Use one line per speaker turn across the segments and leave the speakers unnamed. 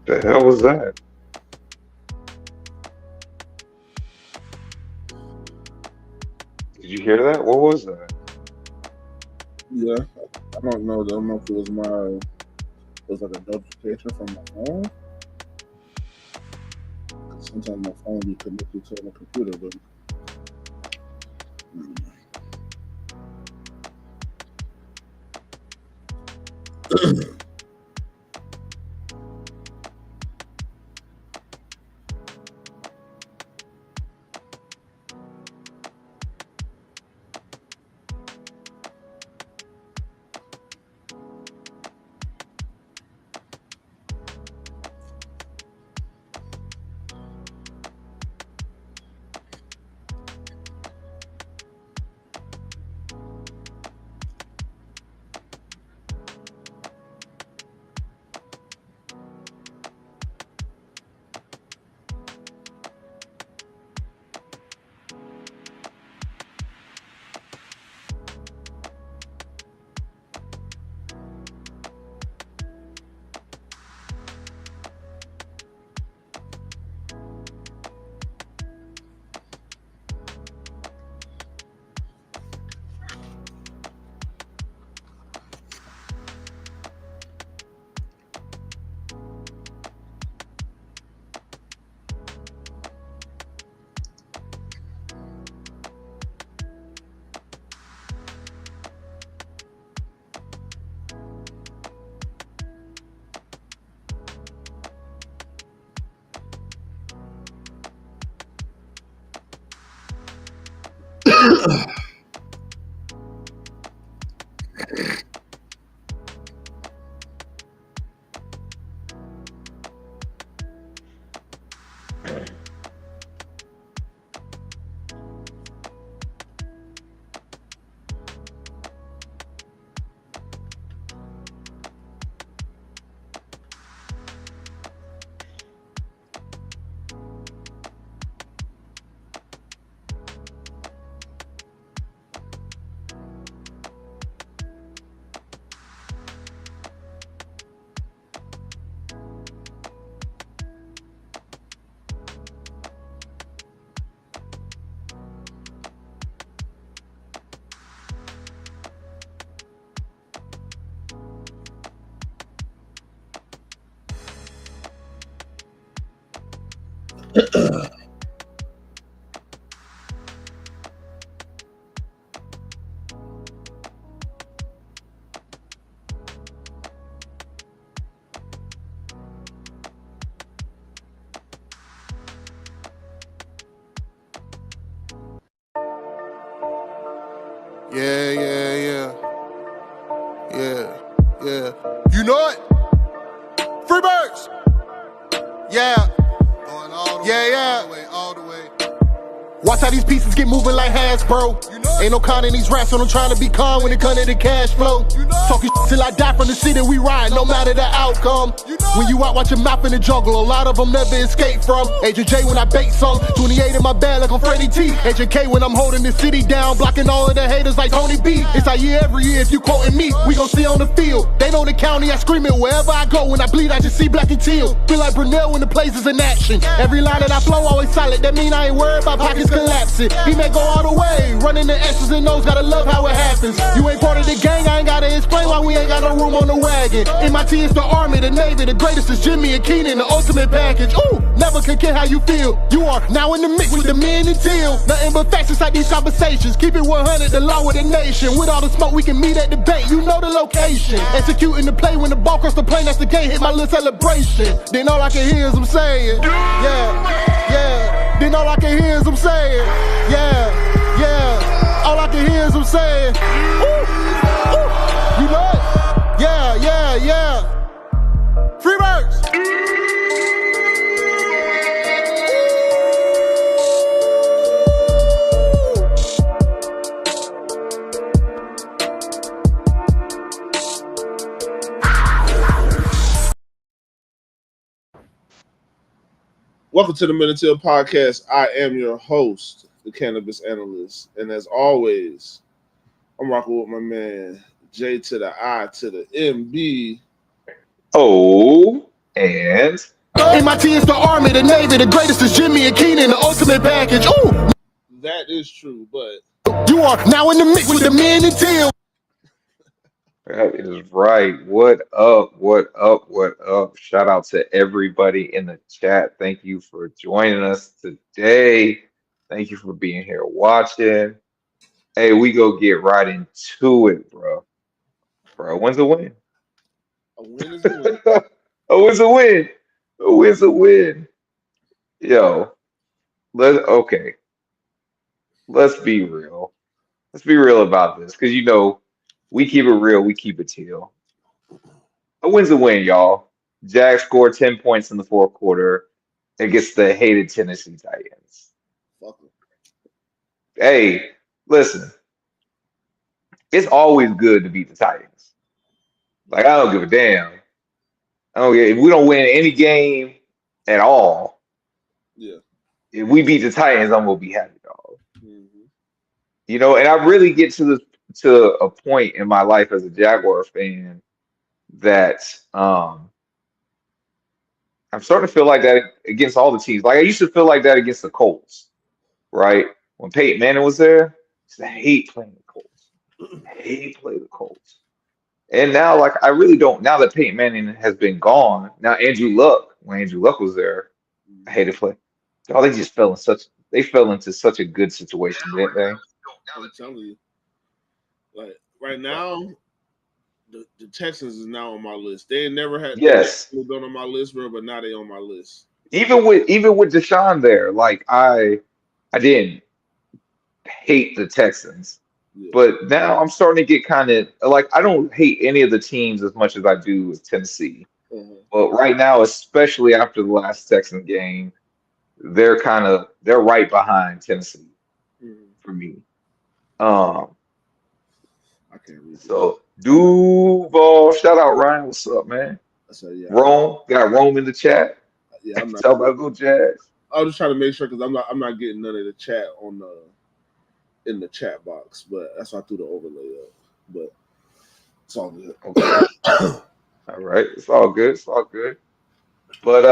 The hell was that? Did you hear that? What was that?
Yeah, I don't know. I don't know if it was it was like a notification from my phone. Sometimes my phone be connected to my computer, but.
Yeah. You know it? Free birds! Yeah. Going all the way, all the way. Watch how these pieces get moving like Hasbro. You know ain't no con in these raps, so I'm trying to be calm when it comes to the cash flow. You know talking till I die from the city we ride, no matter the outcome. You know when you out, watch your mouth in the jungle, a lot of them never escape from. Agent J when I bait some, 28 in my bag like I'm Freddie T. Agent K when I'm holding the city down, blocking all of the haters like Tony B. It's our year every year, if you quoting me, we gon' see on the field. They know the county, I scream it wherever I go. When I bleed, I just see black and teal. Feel like Brunel when the plays is in action. Every line that I flow always solid, that mean I ain't worried about pockets. collapse it. He may go all the way, running the X's and O's, gotta love how it happens. You ain't part of the gang, I ain't gotta explain why we ain't got no room on the wagon. MIT is the Army, the Navy, the greatest is Jimmy and Keenan, the ultimate package. Ooh, never can care how you feel. You are now in the mix with the men and Teal. Nothing but facts inside these conversations. Keep it 100, the law of the nation. With all the smoke, we can meet at the bank. You know the location. Executing the play when the ball cross the plane. That's the game. Hit my little celebration. Then all I can hear is them saying, yeah, yeah. Then all I can hear is them saying, yeah, yeah. All I can hear is them saying, ooh, ooh. You know it? Yeah, yeah, yeah. Free birds.
Welcome to the Minute Till Podcast. I am your host, the cannabis analyst, and as always, I'm rocking with my man J to the I to the M.B.
Oh, and
MIT is the Army, the Navy, the greatest is Jimmy and Keenan, the ultimate package. Ooh,
That is true, but
you are now in the mix with the men and Teal.
that is right. What up? What up? What up? Shout out to everybody in the chat. Thank you for joining us today. Thank you for being here watching. Hey, we go get right into it, bro. Bro, when's a win?
a win is a win.
A win's a win. A win's a win. Yo, okay. Let's be real. Let's be real about this, because we keep it real, we keep it teal. A win's a win, y'all. Jags scored 10 points in the fourth quarter against the hated Tennessee Titans.
Fuck 'em.
Hey, listen, it's always good to beat the Titans. Like, I don't give a damn. If we don't win any game at all,
Yeah.
if we beat the Titans, I'm gonna be happy, dog.
Mm-hmm.
And I really get to a point in my life as a Jaguar fan that I'm starting to feel like that against all the teams. Like, I used to feel like that against the Colts, right? When Peyton Manning was there, I used to hate playing the Colts. I hate playing the Colts. And now, like, I really don't. Now that Peyton Manning has been gone, now when Andrew Luck was there, I hated play. Oh, they fell into such a good situation, didn't they?
I'm telling you. Like, right now, the Texans is now on my list. They ain't never had
Yes.
been on my list, bro, but now they on my list.
Even with Deshaun there, like I didn't hate the Texans.
Yeah.
But now I'm starting to get kind of like, I don't hate any of the teams as much as I do with Tennessee.
Uh-huh.
But right now, especially after the last Texan game, they're right behind Tennessee for me.
I can't read
So Duval, shout out Ryan. What's up, man?
Yeah.
Rome, got Rome in the chat.
Yeah, I'm not.
Talk about go Jags.
I was just trying to make sure because I'm not getting none of the chat in the chat box, but that's why I threw the overlay up. But it's all good.
Okay. All right, it's all good. It's all good. But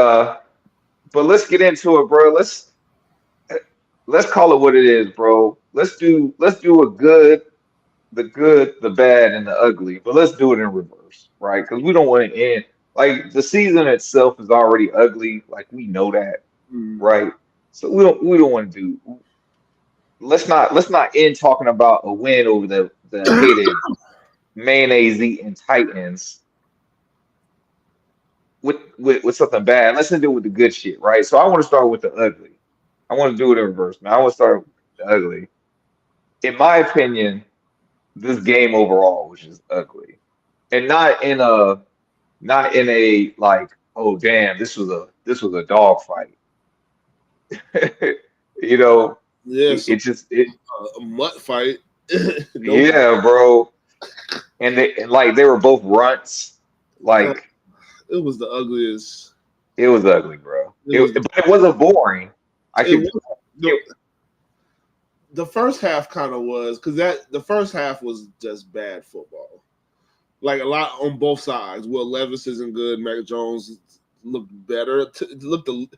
let's get into it, bro. Let's call it what it is, bro. Let's do a good, the bad, and the ugly. But let's do it in reverse, right? Because we don't want to end like the season itself is already ugly. Like, we know that, right? So we don't want to do. Let's not end talking about a win over the hated mayonnaise eating Titans with something bad. Let's do it with the good shit, right? So I want to start with the ugly. I want to do it in reverse, man. I want to start with the ugly. In my opinion, this game overall was just ugly, and not in a like, oh damn, this was a dog fight.
Yes,
a
mutt fight.
Yeah, bro. And they were both runts. Like,
it was the ugliest.
It was ugly, bro. But it wasn't boring.
The first half kind of was, because the first half was just bad football. Like, a lot on both sides. Will Levis isn't good. Mac Jones looked better.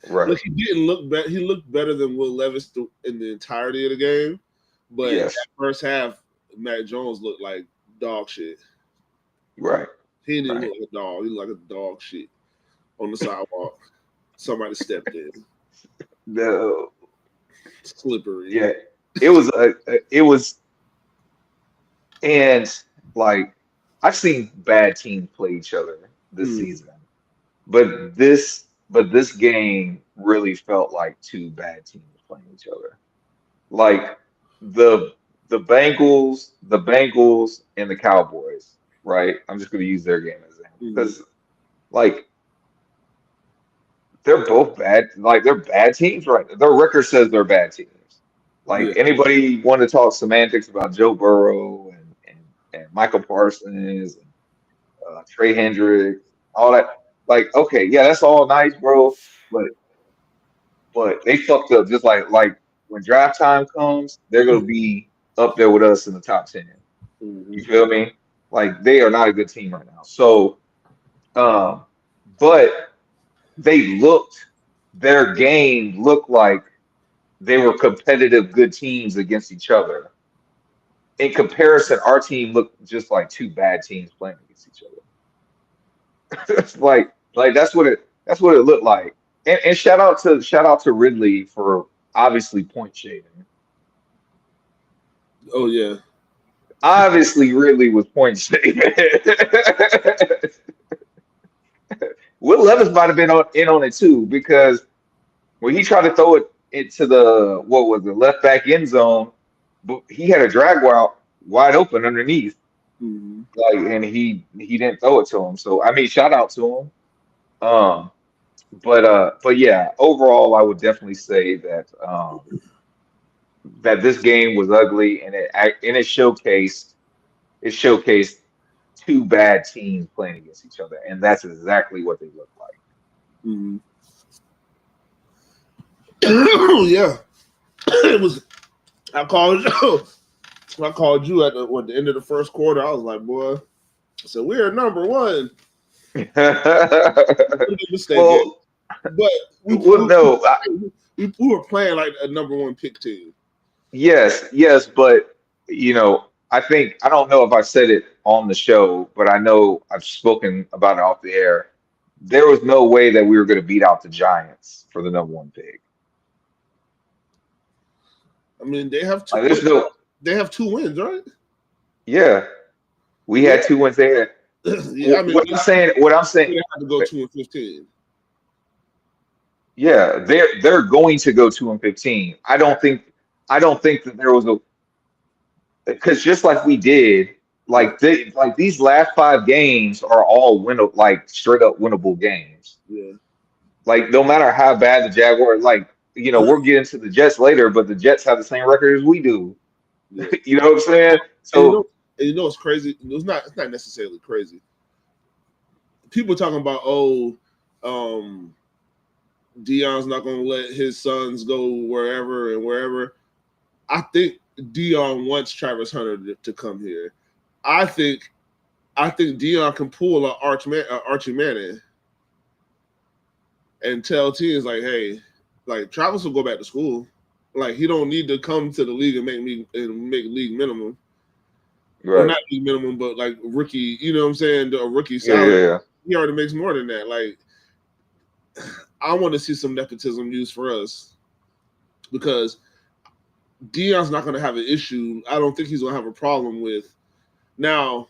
Right.
He didn't look better. He looked better than Will Levis in the entirety of the game. But
Yes.
that first half, Mac Jones looked like dog shit.
Right.
He didn't
Right.
look like a dog. He looked like a dog shit on the sidewalk. Somebody stepped in.
The
Slippery.
yeah, it was, and like I've seen bad teams play each other this
Mm,
season, but this game really felt like two bad teams playing each other. Like the the Bengals and the Cowboys, right? I'm just going to use their game as an example
mm,
because like they're both bad. Like they're bad teams, right? Their record says they're bad teams.
yeah.
Like anybody want to talk semantics about Joe Burrow and Michael Parsons and Trey Hendricks, all that. Like, okay, yeah, that's all nice, bro. But they fucked up. Just like when draft time comes, they're gonna be up there with us in the top 10.
Mm-hmm.
You feel me? Like they are not a good team right now. So, um, but their game looked like they were competitive, good teams against each other. In comparison, our team looked just like two bad teams playing against each other. It's like that's what it looked like. And shout out to Ridley for obviously point shaving.
Oh yeah.
Obviously, Ridley was point shaving. Will Levis might have been in on it too because when he tried to throw it into the what was the left back end zone, but he had a drag route wide open underneath.
Mm-hmm.
And he didn't throw it to him. So I mean, shout out to him. But yeah, overall, I would definitely say that this game was ugly, and it showcased two bad teams playing against each other, and that's exactly what they look like.
Mm-hmm. Yeah. It was. I called you. I called you at the end of the first quarter. I was like, boy. I said we're number one. Mistake,
Well,
but we,
well, no,
we were playing like a number one pick team.
yes, but I don't know if I said it on the show, but I know I've spoken about it off the air. There was no way that we were going to beat out the Giants for the number one pick.
I mean, they have two.
Like, there's no,
They have 2 wins, right?
yeah, we
Yeah.
had two wins there.
Yeah. I mean,
What I'm saying,
they have to go 2-15.
yeah, they're going to go 2-15. I don't think that there was a because just like we did,
Yeah.
like these last five games are all like straight up winnable games.
Yeah.
Like no matter how bad the Jaguars, we'll get into the Jets later, but the Jets have the same record as we do.
Yeah.
You know what I'm saying?
And
So
it's crazy. It's not necessarily crazy. People talking about Dion's not going to let his sons go wherever and wherever. I think Dion wants Travis Hunter to come here. I think Dion can pull an Archie Manning and tell teams like, hey, like Travis will go back to school. Like he don't need to come to the league and make league minimum. Or
right,
not league minimum, but like rookie, you know what I'm saying? A rookie
yeah,
salary.
yeah, yeah.
He already makes more than that. Like I want to see some nepotism used for us because Dion's not going to have an issue. I don't think he's going to have a problem with. Now,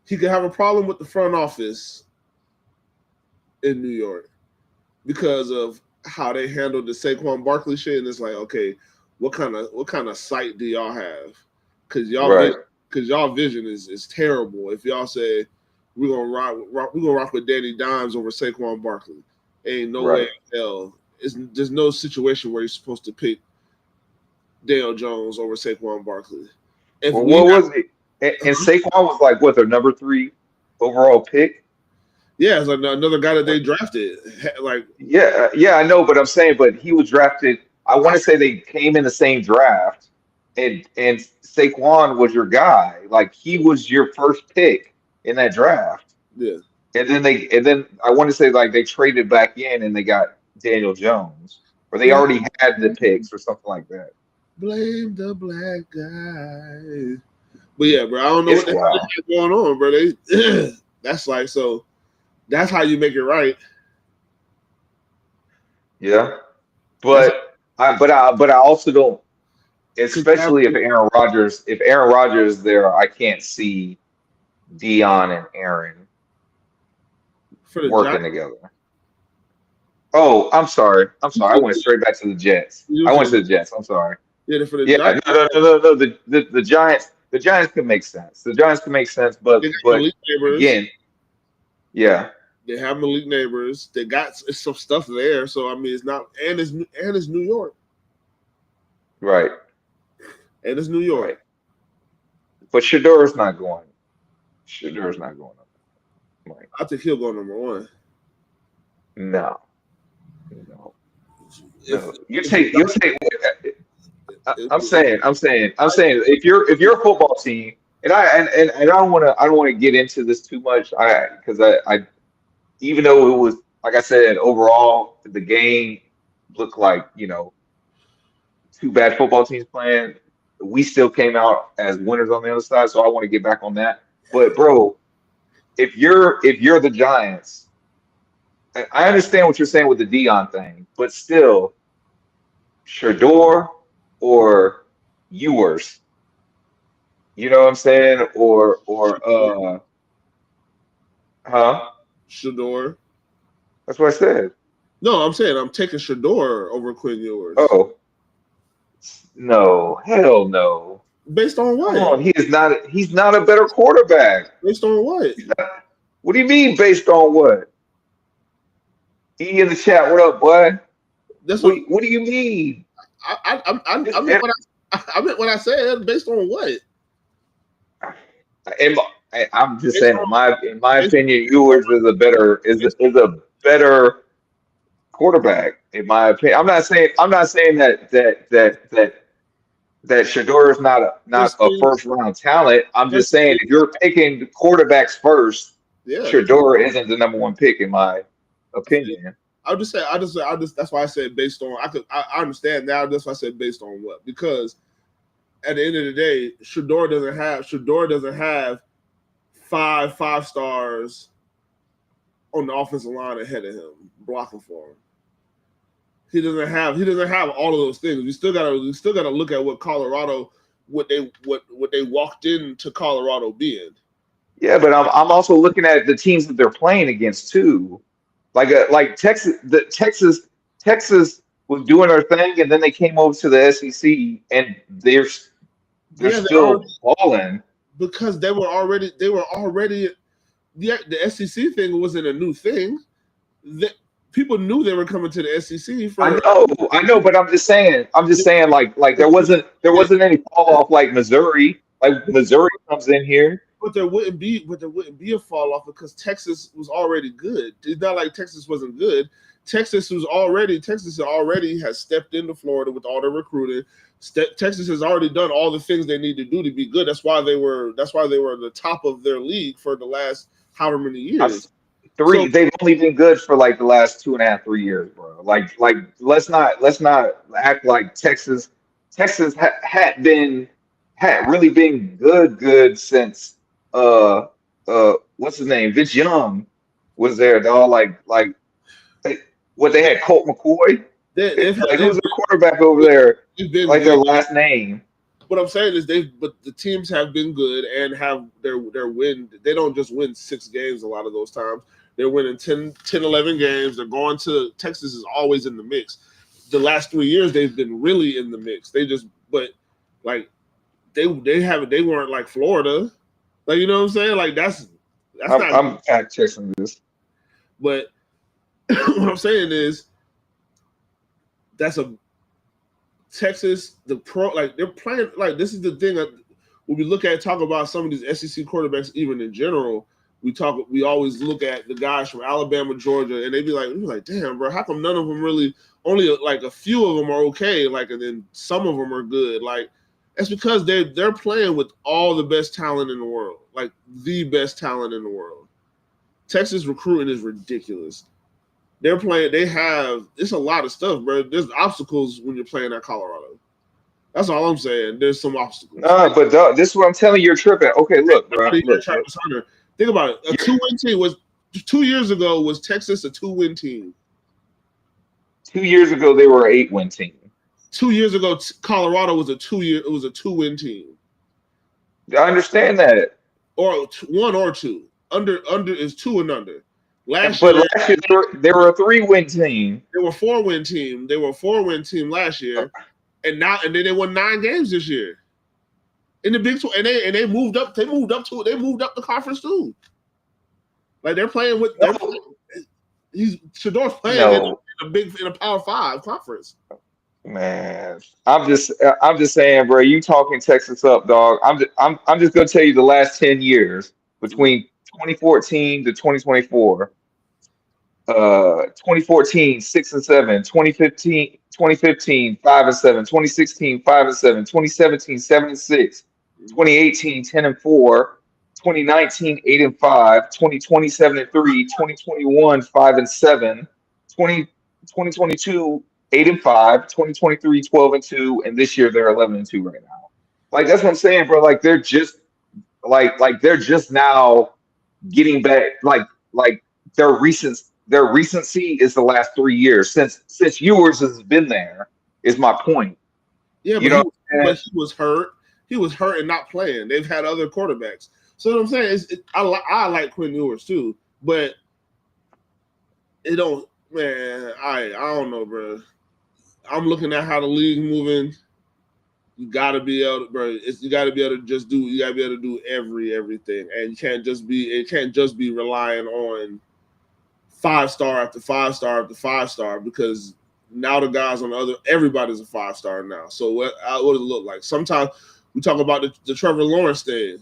he could have a problem with the front office in New York because of how they handled the Saquon Barkley shit. And it's like, okay, what kind of sight do y'all have? Because
Right,
y'all vision is terrible. If y'all say we're gonna rock with Danny Dimes over Saquon Barkley, ain't no way
right.
in hell. There's no situation where you're supposed to pick Dale Jones over Saquon Barkley. If
Well,
we
what
have,
was it? And Saquon was like what their number three overall pick.
yeah, it's like another guy that they drafted. Like
Yeah, yeah, I know, but I'm saying, but he was drafted. I want
I,
to say they came in the same draft, and Saquon was your guy. Like he was your first pick in that draft,
yeah,
and then I want to say like they traded back in and they got Daniel Jones, or they
Blame,
already had the picks or something like that.
blame the black guy. But yeah, bro, I don't know
It's
what the hell
wild.
they got going on, bro. They, that's like so. That's how you make it right.
Yeah,
That's
but I also don't,
because you have
especially if Aaron Rodgers is there, I can't see Dion and Aaron
for the
working
Giants.
together. Oh, I'm sorry. I'm
You
sorry. I
said,
went straight back to the Jets.
you
I went
said
to the Jets. I'm sorry.
yeah, for the
Yeah,
Giants.
no. The Giants can make sense. The Giants can make sense,
They got
but
Malik Neighbors.
again, yeah,
They have Malik Neighbors. They got some stuff there. So I mean, it's not and it's New York
right,
and it's New York.
right. But Shador's not going. Shador's not going up. Like,
I think he'll go number one.
no, no,
If
no.
if the
You take.
Giants,
I'm saying if you're a football team, and I don't want to get into this too much, because I even though it was like I said overall the game looked like two bad football teams playing, we still came out as winners on the other side. So I want to get back on that. But bro, if you're the Giants, I understand what you're saying with the Dion thing, but still, Shador or Ewers, you know what I'm saying? Huh?
Shador.
That's what I said.
No, I'm saying I'm taking Shador over Quinn Ewers.
Oh no, hell no.
Based on
Come
what?
on, he's not a better quarterback.
Based on what?
He's not, what do you mean based on what? E in the chat, what up, boy?
That's what
What do you mean?
I meant what I meant what I said. Based on what?
Am- I'm just
Based
saying,
on
in my
based
opinion, Ewers is a better
based
is a better quarterback. In my opinion, I'm not saying that Shador is
on
not a first round talent. I'm just saying if you're picking quarterbacks first,
yeah.
Shador isn't the number one pick in my opinion.
I'll just say I just that's why I said based on I understand now. That's why I said based on what, because at the end of the day, Shador doesn't have five stars on the offensive line ahead of him blocking for him. He doesn't have all of those things. We still gotta look at what Colorado what they walked into Colorado being.
Yeah, but I'm also looking at the teams that they're playing against too. Like Texas was doing their thing, and then they came over to the SEC, and they're
Yeah, they are
still balling.
because they were already the SEC thing wasn't a new thing. That people knew they were coming to the SEC for
I know, but I'm just saying, like there wasn't any fall off like Missouri. Like Missouri comes in here.
but there wouldn't be a fall off because Texas was already good. It's not like Texas wasn't good. Texas already has stepped into Florida with all the recruiting. Texas has already done all the things they need to do to be good. That's why they were at the top of their league for the last however many years. So
They've only been good for like the last 2.5, 3 years, bro. Like let's not act like Texas had really been good since what's his name? Vince Young was there, dog. They, what they had Colt McCoy. Like who's their quarterback over there?
they've been
Like their
good.
last name.
What I'm saying is but the teams have been good and have their win. They don't just win 6 games a lot of those times. They're winning 10, 11 games. They're going to Texas is always in the mix. The last 3 years they've been really in the mix. But like they weren't like Florida. Like you know what I'm saying? Like that's not
I'm fact checking this.
but what I'm saying is that's a Texas, the pro, like they're playing, like this is the thing that when we talk about some of these SEC quarterbacks, even in general, we always look at the guys from Alabama, Georgia, and we're like, damn, bro, how come none of them really, only like a few of them are okay, like, and then some of them are good, like, that's because they're playing with all the best talent in the world, like the best talent in the world. Texas recruiting is ridiculous. They're playing. It's a lot of stuff, bro. There's obstacles when you're playing at Colorado. That's all I'm saying. There's some obstacles.
No, but dog, this is what I'm telling you. You're tripping. Okay, look, bro. Look.
Travis Hunter. Think about it. A 2-win team was 2 years ago. Was Texas a 2-win team?
2 years ago, they were an 8-win team.
2 years ago, Colorado was a 2-win team.
I understand that.
Or 1 or 2. Under is 2 and under.
Last year they were a 3-win team.
They were a 4-win team. They were a 4-win team last year, and then they won 9 games this year in the Big 12. And they moved up. They moved up the conference too. Like they're playing with. Shador's playing in a Power 5 conference.
Man, I'm just saying, bro. You talking Texas up, dog? I'm just gonna tell you the last 10 years between 2014 to 2024. 2014 6-7, 2015 5-7, 2016 5-7, 2017 7-6, 2018 10-4, 2019 8-5, 2020 7-3, 2021 5-7, 2022 8-5, 2023 12-2, and this year they're 11-2 right now. Like that's what I'm saying, bro. Like they're just they're just now getting back. Like their recency is the last 3 years since Ewers has been there. Is my point.
Yeah, but he was hurt. He was hurt and not playing. They've had other quarterbacks. So what I'm saying is, I like Quinn Ewers too, but it don't. Man, I don't know, bro. I'm looking at how the league moving. You gotta be able to, bro. You gotta be able to just do. You gotta be able to do everything, and you can't just be. It can't just be relying on 5-star after 5-star after 5-star, because now the guys on the other, everybody's a 5-star now. So what does it look like? Sometimes we talk about the Trevor Lawrence thing.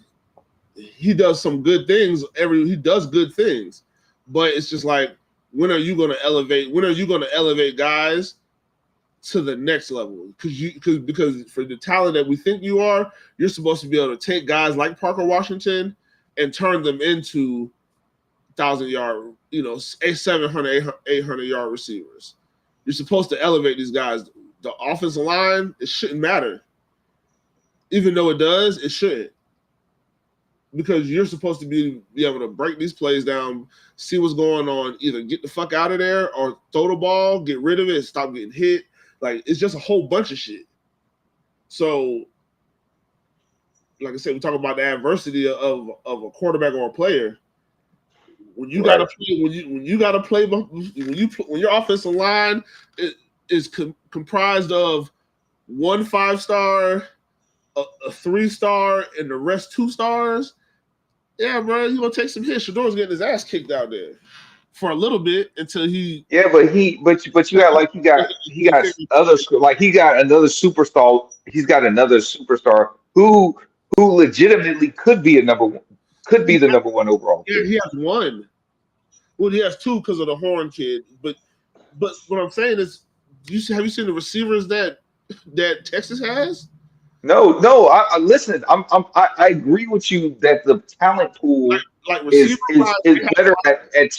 He does some good things. He does good things, but it's just like, when are you going to elevate? When are you going to elevate guys to the next level? Because for the talent that we think you are, you're supposed to be able to take guys like Parker Washington and turn them into 1,000-yard, 700, 800-yard receivers. You're supposed to elevate these guys. The offensive line, it shouldn't matter. Even though it does, it shouldn't. Because you're supposed to be able to break these plays down, see what's going on, either get the fuck out of there or throw the ball, get rid of it, stop getting hit. Like, it's just a whole bunch of shit. So, like I said, we talk about the adversity of a quarterback or a player. When you gotta play, when your offensive line is comprised of 1 5-star, a 3-star, and the rest 2 stars. Yeah, bro, you're gonna take some hits. Shador's getting his ass kicked out there for a little bit until he.
Yeah, but you got he got other, like he got another superstar. He's got another superstar who legitimately could be the number 1 overall.
Yeah, he has 1. Well, he has 2 because of the Horn kid. But what I'm saying is, have you seen the receivers that Texas has?
No. I listen. I agree with you that the talent pool is better at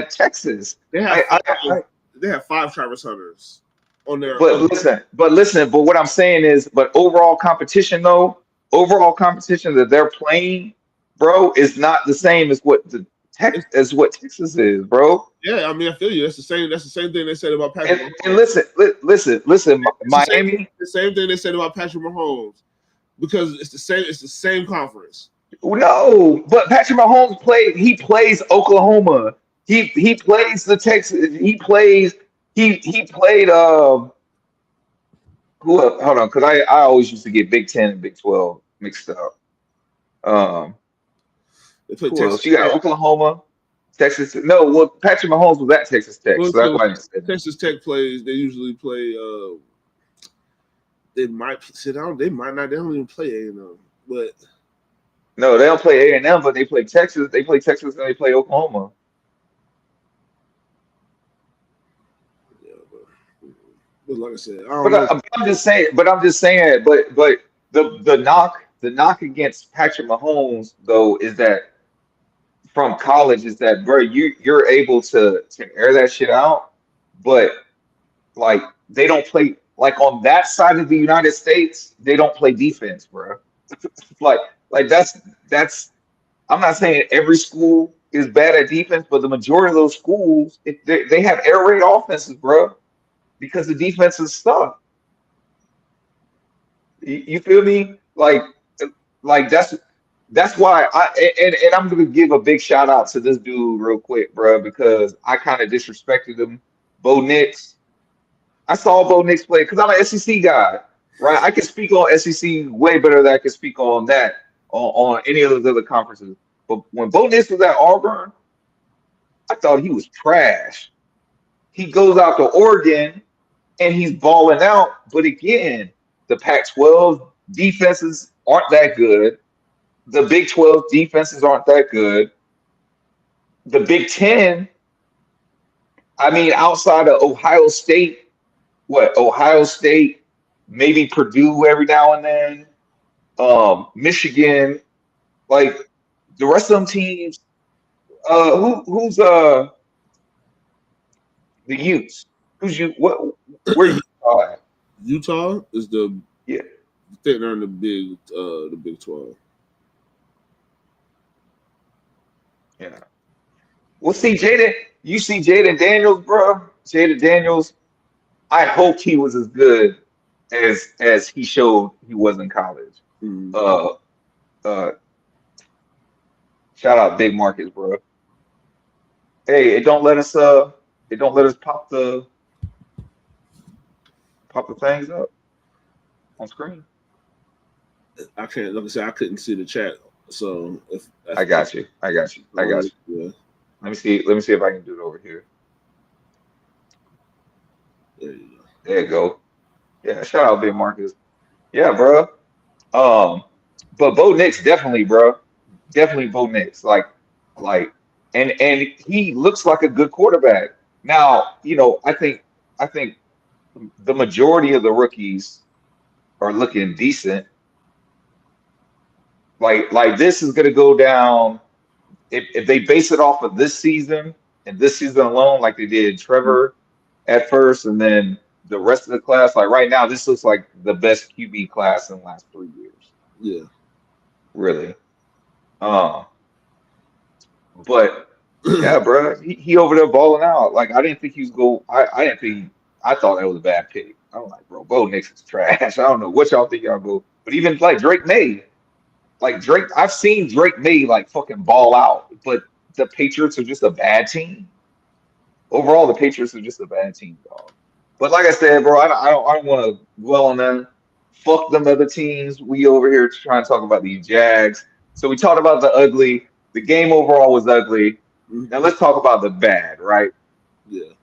Texas.
They have 5 Travis Hunters on their.
But what I'm saying is, overall competition that they're playing, bro, is not the same as what Texas is, bro.
Yeah, I mean, I feel you. That's the same thing they said about Patrick.
And listen, Miami.
The same thing they said about Patrick Mahomes, because it's the same conference.
No, but Patrick Mahomes plays Oklahoma. He plays the Texas. He played who hold on, because I always used to get Big 10 and Big 12 mixed up.
They play
who
Texas.
else? You got Oklahoma, Texas. No, well, Patrick Mahomes was at Texas Tech, so that's why I said
Texas Tech plays. They usually play. They might sit down. They might not. They don't even play A&M, but
no, they don't play A&M, but they play Texas. They play Texas and they play Oklahoma.
Yeah, but like I said,
I'm just saying. But the knock against Patrick Mahomes though is that from college is that, bro, you're able to air that shit out, but like they don't play like on that side of the United States, they don't play defense, bro. Like like that's I'm not saying every school is bad at defense, but the majority of those schools they have air raid offenses, bro, because the defense is stuck. You feel me? Like that's why and I'm gonna give a big shout out to this dude real quick, bro, because I kind of disrespected him, Bo Nix. I saw Bo Nix play because I'm an SEC guy, right? I can speak on SEC way better than I can speak on that on any of those other conferences. But when Bo Nix was at Auburn, I thought he was trash. He goes out to Oregon and he's balling out. But again, the Pac-12 defenses aren't that good. The Big 12 defenses aren't that good. The Big 10, I mean, outside of Ohio State, what, Ohio State, maybe Purdue every now and then, Michigan, like the rest of them teams, who's the Utes? Who's you where you at?
Utah is the
Yeah,
they're in the Big 12.
yeah. Well, see, Jaden, you see Jaden Daniels, bro. Jaden Daniels, I hoped he was as good as he showed he was in college.
Mm.
Uh, uh, Shout out Big Marcus, bro. Hey, it don't let us pop the things up on screen.
I can't, like I said, I couldn't see the chat. So if
I got you. I got you. I got you.
yeah,
Let me see. Let me see if I can do it over here.
there you go.
There you go. Yeah, shout out Big Marcus. Yeah, bro. Um, but Bo Nix definitely, bro. Definitely Bo Nix. Like, and he looks like a good quarterback. Now, I think the majority of the rookies are looking decent. Like this is gonna go down if they base it off of this season and this season alone, like they did Trevor at first, and then the rest of the class. Like right now, this looks like the best QB class in the last 3 years,
Yeah.
really. Um, but yeah, bro, he over there balling out. Like I didn't think he was go. I didn't think I thought that was a bad pick. I'm like, bro, Bo Nix is trash. I don't know what y'all think y'all go, but even like Drake May, like Drake, I've seen Drake May like fucking ball out, but the Patriots are just a bad team. Overall, the Patriots are just a bad team, dog. But like I said, bro, I don't want to dwell on them. Fuck them other teams. We over here trying to talk about these Jags. So we talked about the ugly. The game overall was ugly. Now let's talk about the bad, right?
Yeah.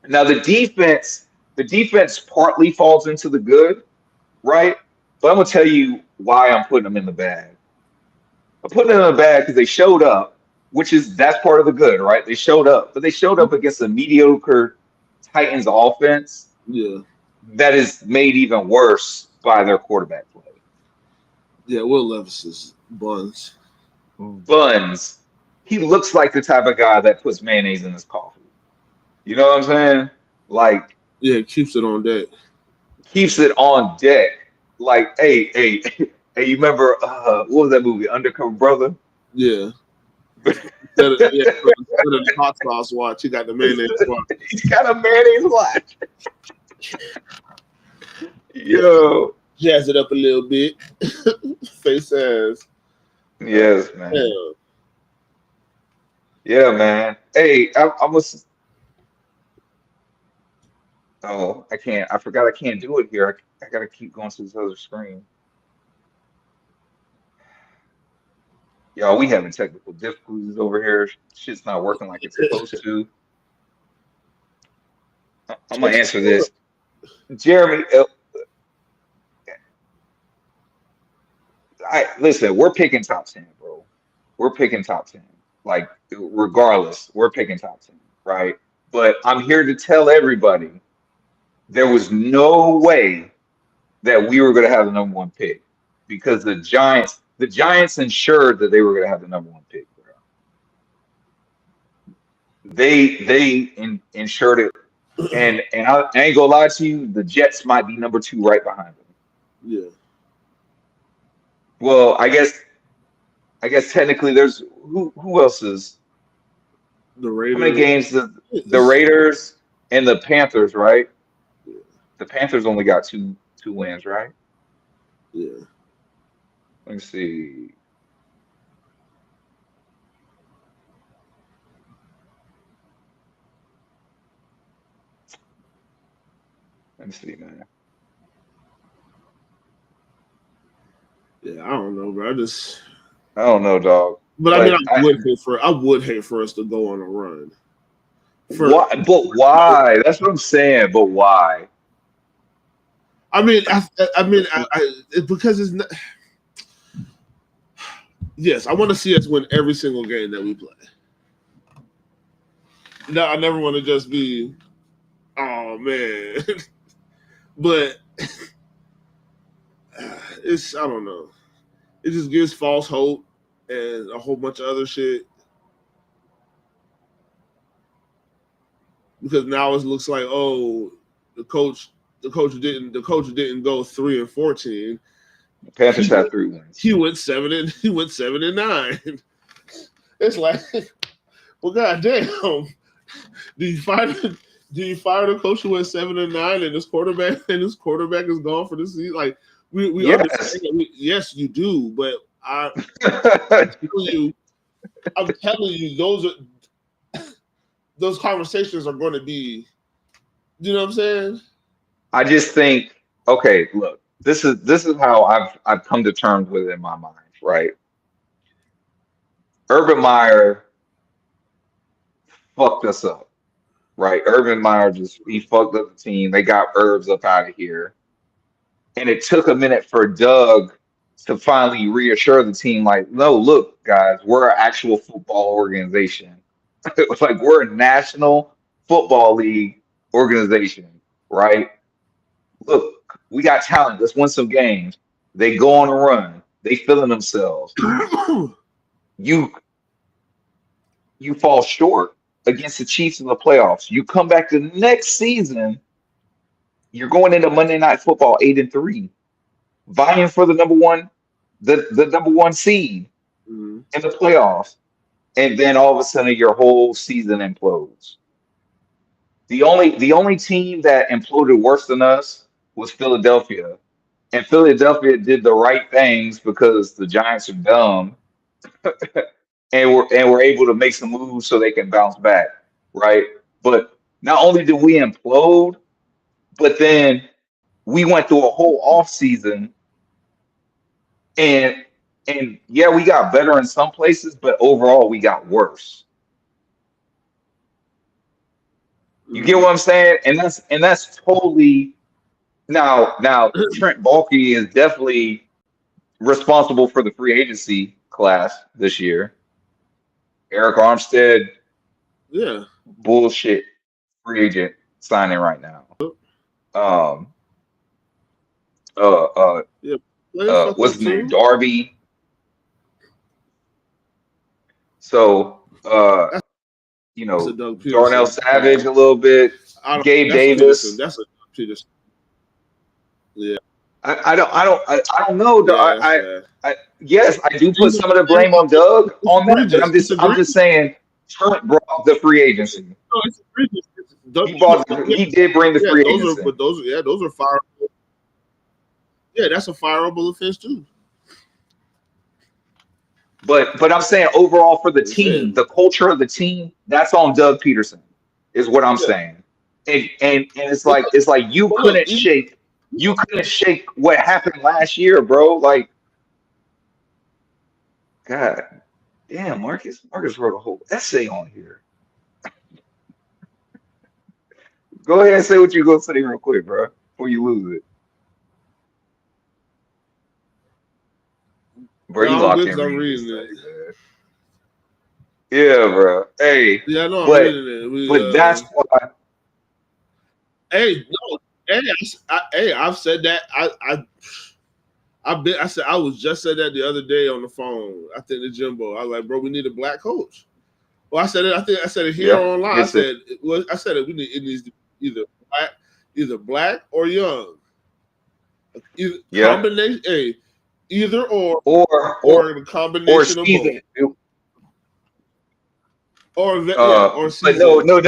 Now the defense partly falls into the good, right? But I'm gonna tell you why I'm putting them in the bad. I'm putting them in the bad because they showed up, which is that's part of the good, right? They showed up, but they showed up against a mediocre Titans offense
Yeah.
that is made even worse by their quarterback play.
Yeah. Will Levis's buns.
Buns, he looks like the type of guy that puts mayonnaise in his coffee. You know what I'm saying? Like
Yeah, keeps it on deck.
keeps it on deck. Like, hey, hey, you remember what was that movie, Undercover Brother?
Yeah. Instead of the hot sauce watch, he got the mayonnaise watch.
He's got a mayonnaise watch. Yo.
Jazz it up a little bit. Face ass.
Yes, man.
Yeah.
Yeah, man. Hey, I was. Oh, I can't. I forgot I can't do it here. I gotta keep going to this other screen. Y'all, we having technical difficulties over here. Shit's not working like it's supposed to. I'm gonna answer this. Jeremy, listen. We're picking top 10, bro. We're picking top 10. Like, regardless, we're picking top 10, right? But I'm here to tell everybody there was no way that we were going to have the number one pick because the Giants ensured that they were going to have the number one pick, bro. they insured it, and I ain't gonna lie to you, the Jets might be number 2 right behind them.
Yeah.
Well, I guess technically there's who else is
The
how many
Raiders.
games the Raiders and the Panthers, right? The Panthers only got two wins, right?
Yeah.
Let me see. Let me see, man.
Yeah, I don't know, bro.
I don't know, dog.
But I mean,
But
I would hate for us to go on a run.
why? But why? That's what I'm saying. But why?
I mean, because it's not. Yes, I want to see us win every single game that we play. No, I never want to just be, oh man. But I don't know. It just gives false hope and a whole bunch of other shit. Because now it looks like, oh, the coach didn't go 3-14.
The Panthers have 3 wins.
He went 7-9. It's like, well, goddamn. Do you fire the coach who went 7-9 and his quarterback is gone for the season? Like we
Yes.
understand. Yes, you do, but I'm telling you, those conversations are going to be. You know what I'm saying?
I just think, okay, look, this is how I've come to terms with it in my mind, right? Urban Meyer fucked us up, right? Urban Meyer he fucked up the team. They got Herbs up out of here. And it took a minute for Doug to finally reassure the team, like, no, look, guys, we're an actual football organization. It was like we're a national football league organization, right? Look, we got talent. Let's win some games. They go on a run. They feeling themselves. You fall short against the Chiefs in the playoffs. You come back the next season. You're going into Monday Night Football 8-3, vying for the number one seed in the playoffs, and then all of a sudden your whole season implodes. The only team that imploded worse than us was Philadelphia. And Philadelphia did the right things because the Giants are dumb and we're able to make some moves so they can bounce back, right? But not only did we implode, but then we went through a whole off season and yeah, we got better in some places, but overall we got worse. You get what I'm saying? And that's totally now Trent Baalke is definitely responsible for the free agency class this year. Eric Armstead,
Yeah.
bullshit free agent signing right now.
Yeah.
What's his name? Darby. So Darnell Savage a little bit. Gabe Davis.
That's a Peterson. Yeah.
I don't know.
Yeah,
Yes, I do put some of the blame on Doug on that, but I'm just saying Trent brought the free agency.
No, it's egregious.
He did bring the free agency.
Those are fireable. Yeah, that's a fireable offense too.
But I'm saying overall for the team, the culture of the team, that's on Doug Peterson, is what I'm saying. And it's like you couldn't shake what happened last year, bro. Like, God damn, Marcus wrote a whole essay on here. Go ahead and say what you're gonna say real quick, bro, before you lose it. Bro, you locked in reading this thing, man. Yeah, bro. Hey,
yeah, no, I'm reading it.
But that's why.
Hey, no, I've said that. I was just said that the other day on the phone. I think to Jimbo, I was like, bro, we need a black coach. Well, I said it. I think I said it here online. I said it. It needs to be either black or young. Either combination. Hey, either or a combination of both. Or
but no.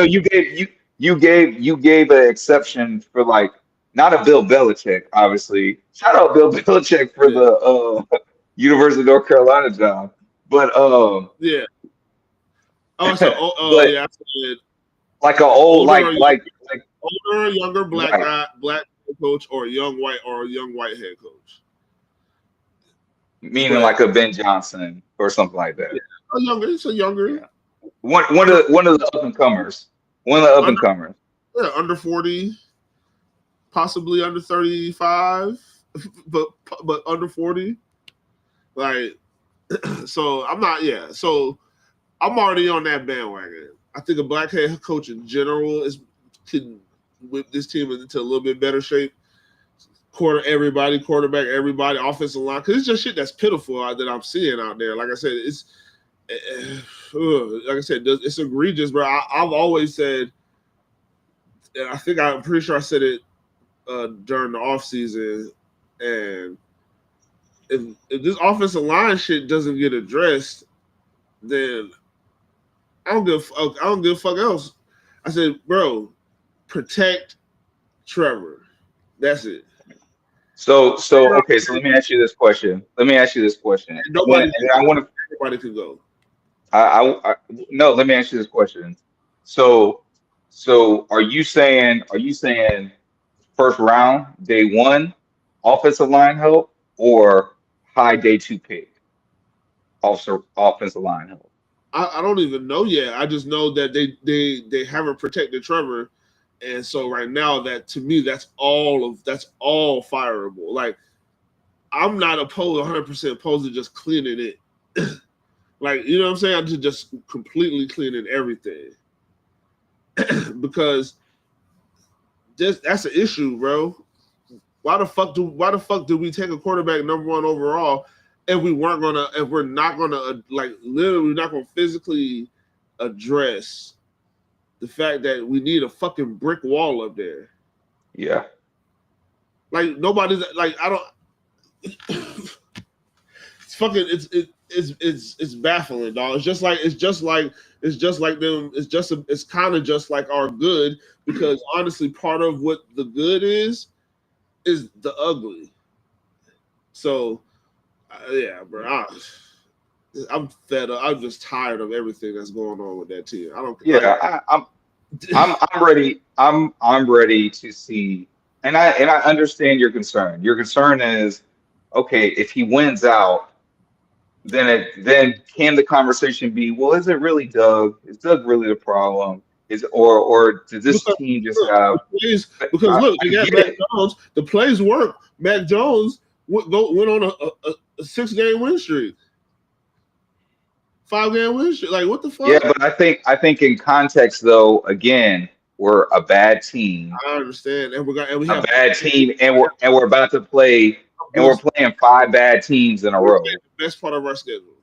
You gave an exception for like not a Bill Belichick, obviously. Shout out Bill Belichick for the University of North Carolina job, but
yeah. Oh, I said, yeah. I said
like an old
older, younger black guy, black head coach, or a young white head coach.
Meaning like a Ben Johnson or something like that.
Yeah, it's a younger.
Yeah. One of the up and comers. One of the up and comers.
Yeah, under 40, possibly under 35, but under 40. Like, so I'm not. Yeah, so I'm already on that bandwagon. I think a black head coach in general can whip this team into a little bit better shape. Quarterback, everybody, offensive line, because it's just shit that's pitiful that I'm seeing out there. Like I said, it's egregious, bro. I've always said, and I'm pretty sure I said it during the offseason, and if this offensive line shit doesn't get addressed, then I don't give a fuck else. I said, bro, protect Trevor. That's it.
So okay. So let me ask you this question.
Nobody could go.
No. Let me ask you this question. So are you saying first round, day one, offensive line help, or high day two pick, offensive line help?
I don't even know yet. I just know that they haven't protected Trevor. And so right now, that to me, that's all fireable. Like, I'm not 100% opposed to just cleaning it. Like, you know what I'm saying? I'm just completely cleaning everything. Because that's an issue, bro. Why the fuck do we take a quarterback number 1 overall if we're not gonna like literally not gonna physically address the fact that we need a fucking brick wall up there?
Yeah.
Like, nobody's like, I don't. It's fucking. It's baffling, dog. It's kind of just like our good, because honestly, part of what the good is the ugly. So, yeah, bro. I'm fed up. I'm just tired of everything that's going on with that team. I don't.
Yeah, I'm ready. I'm ready to see, and I understand your concern. Your concern is, okay, if he wins out, then can the conversation be, well, is it really Doug? Is Doug really the problem? Or does this team just have?
Because look, they got Mac Jones. The plays work. Mac Jones went on a 6-game win streak. 5-game win streak. Like, what the fuck?
Yeah, but I think in context, though, again, we're a bad team.
I understand, and we have
a bad team, and we're about to play, and we're playing 5 bad teams in a row.
The best part of our schedule.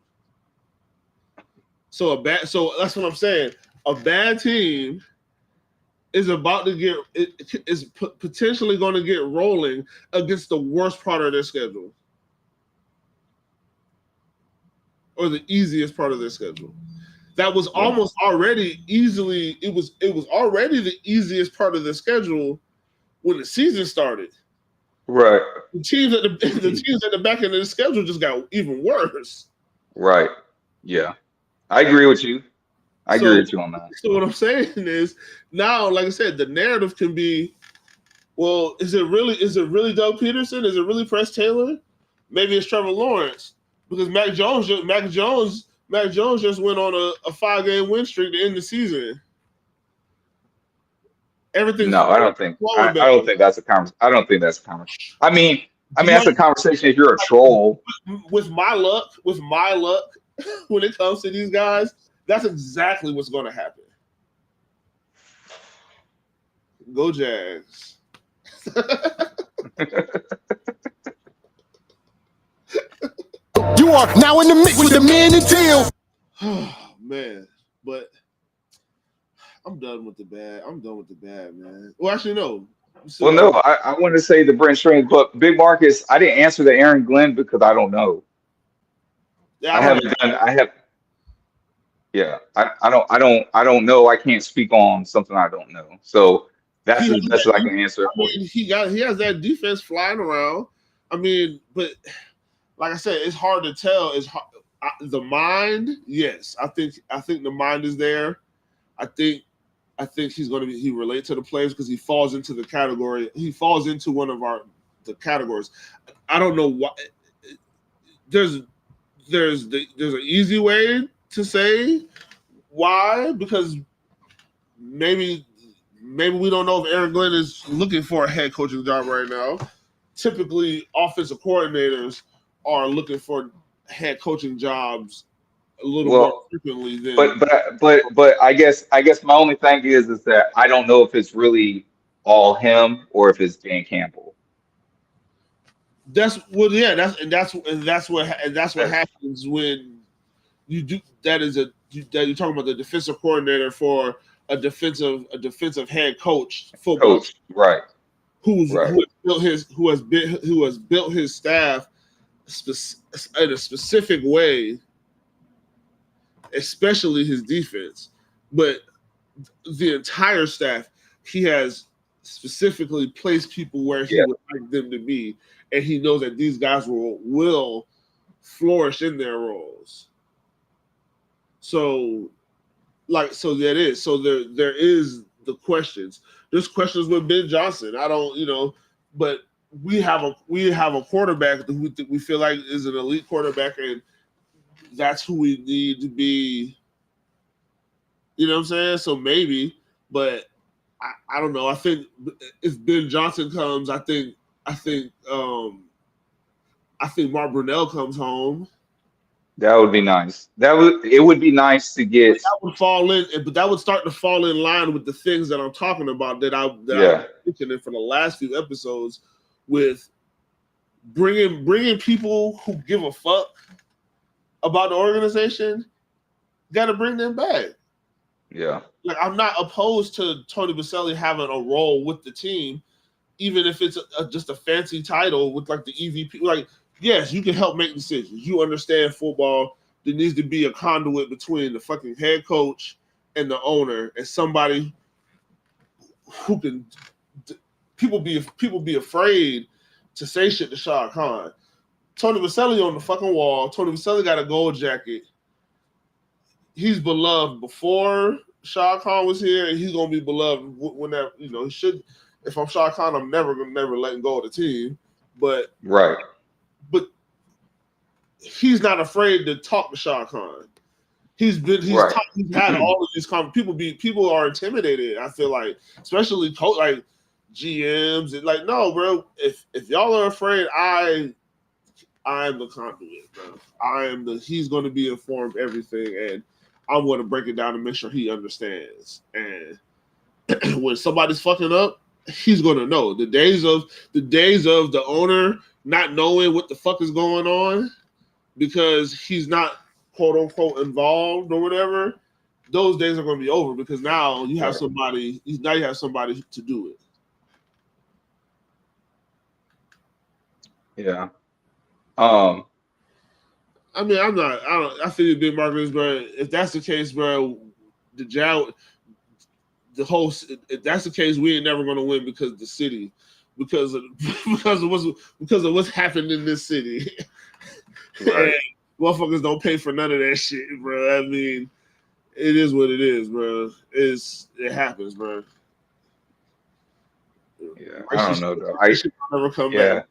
So that's what I'm saying. A bad team is about to is potentially going to get rolling against the worst part of their schedule, or the easiest part of their schedule. That was almost already easily. It was already the easiest part of the schedule when the season started.
Right.
The teams at the back end of the schedule just got even worse.
Right. Yeah, I agree with you. I agree with you on that.
So what I'm saying is, now, like I said, the narrative can be, well, is it really Doug Peterson? Is it really Press Taylor? Maybe it's Trevor Lawrence, because Mac Jones just went on a 5-game win streak to end the season. Everything.
No, I don't think that's a conversation. I don't think that's a conversation. I mean, that's a conversation if you're a troll.
With my luck, when it comes to these guys, that's exactly what's going to happen. Go Jags.
You are now in the mix with the man and Teal.
Oh, man. But I'm done with the bad. I'm done with the bad, man. Well, actually, no.
Well, no, I want to say the Brent Strange, but Big Marcus, I didn't answer the Aaron Glenn because I don't know.
Yeah, I
I
don't know.
haven't done. I have. Yeah, I don't know. I can't speak on something I don't know. So that's
He
as
has
best as I can answer
I
it for you.
mean, he has that defense flying around. I mean, but like I said, it's hard to tell. It's hard, the mind. Yes, I think the mind is there. I think he's going to be. He relates to the players because he falls into the category. He falls into one of the categories. I don't know why. There's an easy way to say why, because maybe we don't know if Aaron Glenn is looking for a head coaching job right now. Typically, offensive coordinators are looking for head coaching jobs a little more
Well,
frequently than
but I guess my only thing is that I don't know if it's really all him or if it's Dan Campbell.
that's well, yeah, that's what
That's
happens when you do that. That you're talking about the defensive coordinator for a defensive head coach football
coach, right, right,
who has built his staff in a specific way, especially his defense, but the entire staff, he has specifically placed people where he
yeah,
would like them to be, and he knows that these guys will flourish in their roles. So, so that is so there is the questions. There's questions with Ben Johnson. I don't, but we have a quarterback who we feel like is an elite quarterback, and that's who we need to be. You know what I'm saying? So maybe, but I don't know. I think if Ben Johnson comes, I think Mark Brunell comes home.
that would be nice. It would be nice to
But
get.
that would fall in, but that would start to fall in line with the things that I'm talking about that I've
Yeah,
mentioned for the last few episodes, with bringing people who give a fuck about the organization. Got to bring them back.
yeah,
Like, I'm not opposed to Tony Baselli having a role with the team, even if it's just a fancy title with like the EVP. Like, yes, you can help make decisions. You understand football. There needs to be a conduit between the fucking head coach and the owner, and somebody who can. People be afraid to say shit to Shah Khan. Tony Baselli on the fucking wall. Tony Baselli got a gold jacket. He's beloved before Shah Khan was here, and he's gonna be beloved whenever he should. If I'm Shah Khan, I'm never letting go of the team. But
right,
he's not afraid to talk to Shah Khan. He's
right,
had all of these people are intimidated. I feel like, especially like GMs, and like, no, bro. If y'all are afraid, I am the conduit, bro. He's going to be informed everything, and I'm going to break it down and make sure he understands. And when somebody's fucking up, he's going to know. The days of the owner not knowing what the fuck is going on because he's not quote unquote involved or whatever, those days are going to be over, because now you have somebody. Now you have somebody to do it.
yeah.
I mean, I feel you, Big Marcus, but if that's the case, bro, if that's the case, we ain't never gonna win because of the city, because of what's happened in this city.
Right.
And motherfuckers don't pay for none of that shit, bro. I mean, it is what it is, bro. It happens, bro.
Yeah, I don't know though.
Shit never come
Yeah.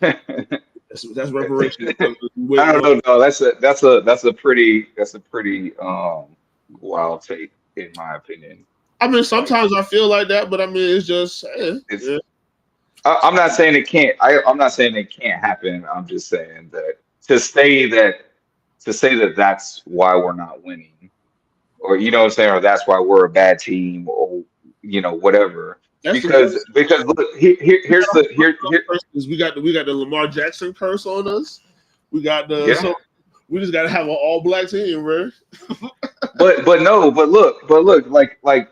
back. That's reparations.
I don't know though. That's a pretty wild take in my opinion.
I mean,
Like
sometimes I feel like that, but I mean, it's just
it's
yeah.
I'm not saying it can't. I'm not saying it can't happen. I'm just saying that to say that that's why we're not winning, or you know what I'm saying, or that's why we're a bad team, or whatever.
That's
Because look, here's the here.
we got the Lamar Jackson curse on us. We got
Yeah.
so we just got to have an all black team, bro.
But look, like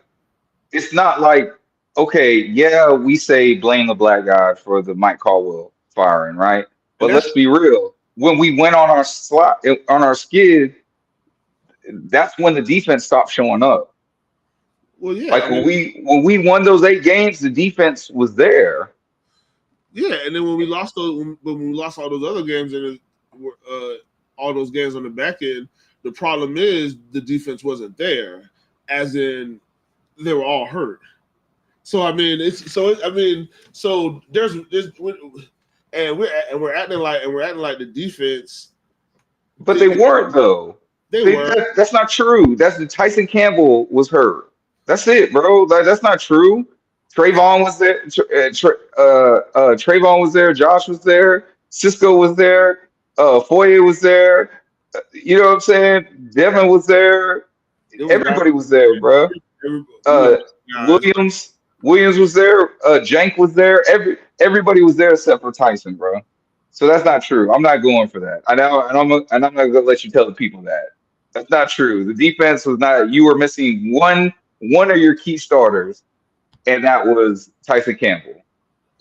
it's not like okay, yeah, we say blame the black guy for the Mike Caldwell firing, right?
And
But
that's
let's be real. When we went on our slot on our skid, that's when the defense stopped showing up.
well, yeah,
Like
and then
when we won those 8 games, the defense was there.
yeah, and then when we lost those, when we lost all those other games and all those games on the back end, the problem is the defense wasn't there, as in they were all hurt. So I mean, so there's and we're acting like the defense.
But they weren't though.
They were.
That's not true. That's the Tyson Campbell was hurt. That's it, bro. That's not true. Trayvon was there. Trayvon was there. Josh was there. Cisco was there. Foye was there. You know what I'm saying? Devin was there.
It was guys.
Everybody was there, bro. Uh,
Guys.
Williams was there. Jank was there. Everybody was there except for Tyson, bro. So that's not true. I'm not going for that. I know, and I'm not gonna let you tell the people that. That's not true. The defense was not. You were missing one of your key starters, and that was Tyson Campbell.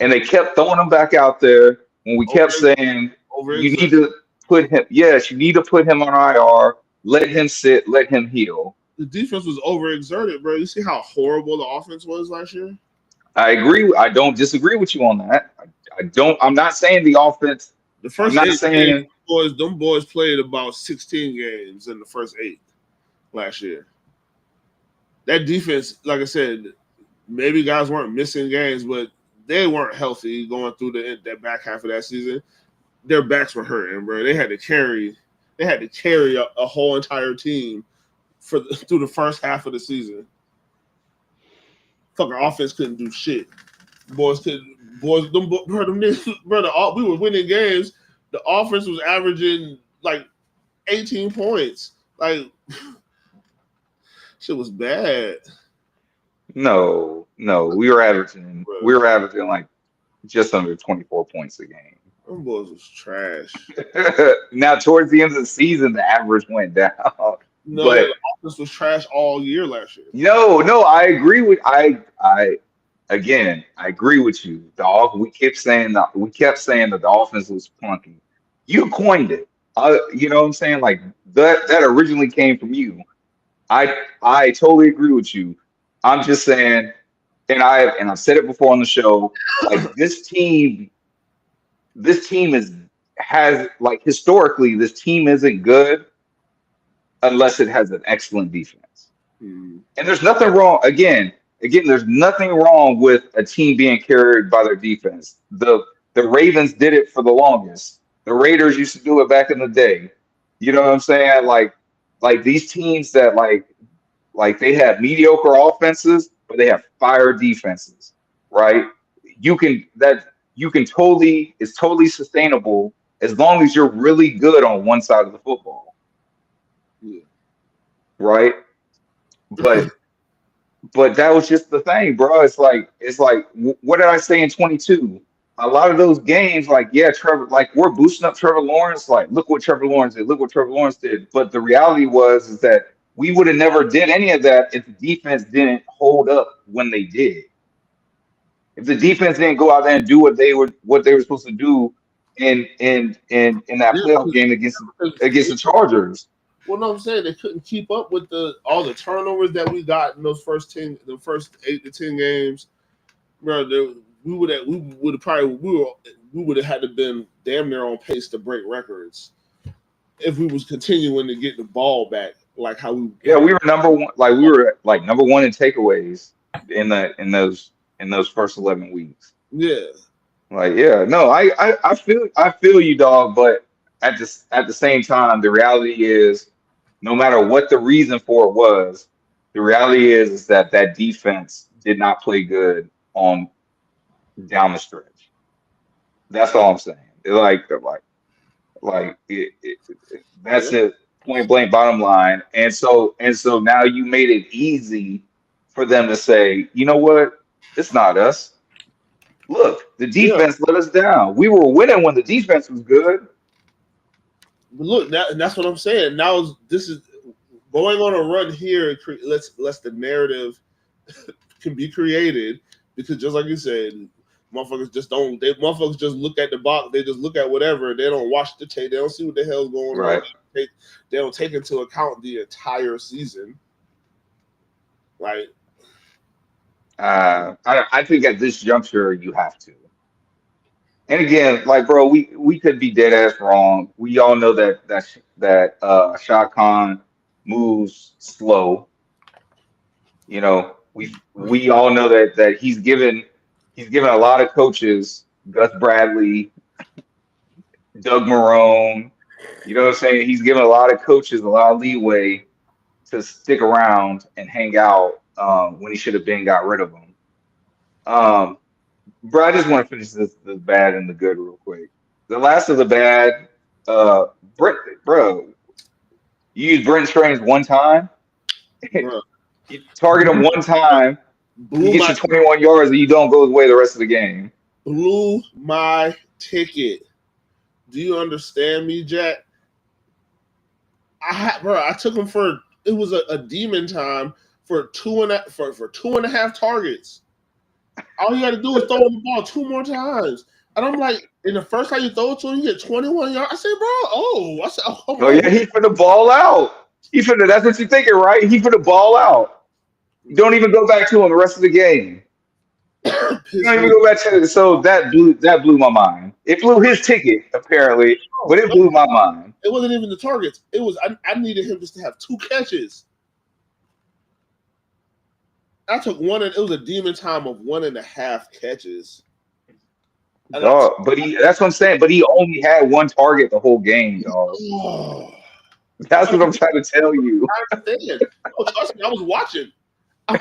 And they kept throwing him back out there when we kept saying you need to put him. Yes, you need to put him on IR. Let him sit. Let him heal.
The defense was overexerted, bro. You see how horrible the offense was last year?
I agree. I don't disagree with you on that. I don't. I'm not saying the offense.
The first
I'm not
8
saying
games, them boys played about 16 games in the first 8 last year. That defense, like I said, maybe guys weren't missing games, but they weren't healthy going through that back half of that season. Their backs were hurting, bro. They had to carry a whole entire team through the first half of the season. Fucking offense couldn't do shit. Boys, bro, we were winning games. The offense was averaging like 18 points. Like, shit was bad.
no. We were averaging like just under 24 points a game.
Them boys was trash.
Now towards the end of the season, the average went down.
No,
But
the offense was trash all year last year.
no, I agree with I agree with you. We kept saying that the offense was clunky. You coined it. You know what I'm saying? Like that originally came from you. I totally agree with you. I'm just saying, and I've said it before on the show. Like this team has like historically this team isn't good unless it has an excellent defense.
Mm.
And there's nothing wrong. Again, there's nothing wrong with a team being carried by their defense. The Ravens did it for the longest. The Raiders used to do it back in the day. You know what I'm saying? Like these teams that like they have mediocre offenses, but they have fire defenses, right? It's totally sustainable as long as you're really good on one side of the football.
Yeah.
Right? But that was just the thing, bro. It's like what did I say in 22? A lot of those games, like, yeah, Trevor, like we're boosting up Trevor Lawrence, like look what Trevor Lawrence did, look what Trevor Lawrence did. But the reality is that we would have never did any of that if the defense didn't hold up when they did. If the defense didn't go out there and do what they were supposed to do in that playoff game against the Chargers.
Well, no, I'm saying they couldn't keep up with all the turnovers that we got in the first 8 to 10 games. Bro, we would have had to been damn near on pace to break records if we was continuing to get the ball back like how we.
Yeah, we were number one. Like we were like number one in takeaways in those first 11 weeks.
Yeah.
Like, yeah, no, I feel you, dog. But at the same time, the reality is, no matter what the reason for it was, the reality is that defense did not play good on down the stretch. That's all I'm saying. That's it. Point blank, bottom line. And so now you made it easy for them to say, you know what? It's not us. Look, the defense let us down. We were winning when the defense was good.
But look, that's what I'm saying. Now going on a run here lets the narrative can be created because just like you said, motherfuckers just don't. Motherfuckers just look at the box. They just look at whatever. They don't watch the tape. They don't see what the hell's going on. They don't take into account the entire season. Like,
I think at this juncture you have to. And again, like bro, we could be dead ass wrong. We all know that Shah Khan moves slow. You know, we all know that he's given a lot of coaches, Gus Bradley, Doug Marone, you know what I'm saying? He's given a lot of coaches a lot of leeway to stick around and hang out when he should have been got rid of them. Bro, I just want to finish this bad and the good real quick. The last of the bad, Brent, bro, you use Brent Strange one time,
bro,
you target him one time, he
blew
gets you 21 yards, and you don't go his way the rest of the game.
Blew my ticket. Do you understand me, Jack? I took him for it was a demon time for two and a half targets. All you got to do is throw him the ball 2 more times. And I'm like, in the first time you throw it to him, you get 21 yards. I said, bro,
Oh yeah, he for the ball out. That's what you're thinking, right? He for the ball out. You don't even go back to him the rest of the game. You don't even go back to it. So that blew my mind. It blew his ticket, apparently, but it blew my mind.
It wasn't even the targets. It was I needed him just to have 2 catches. I took one, and it was a demon time of 1.5 catches.
Dog, that's what I'm saying. But he only had 1 target the whole game, dog.
Oh,
That's what I'm trying to tell you.
I understand. Trust me, I was watching. I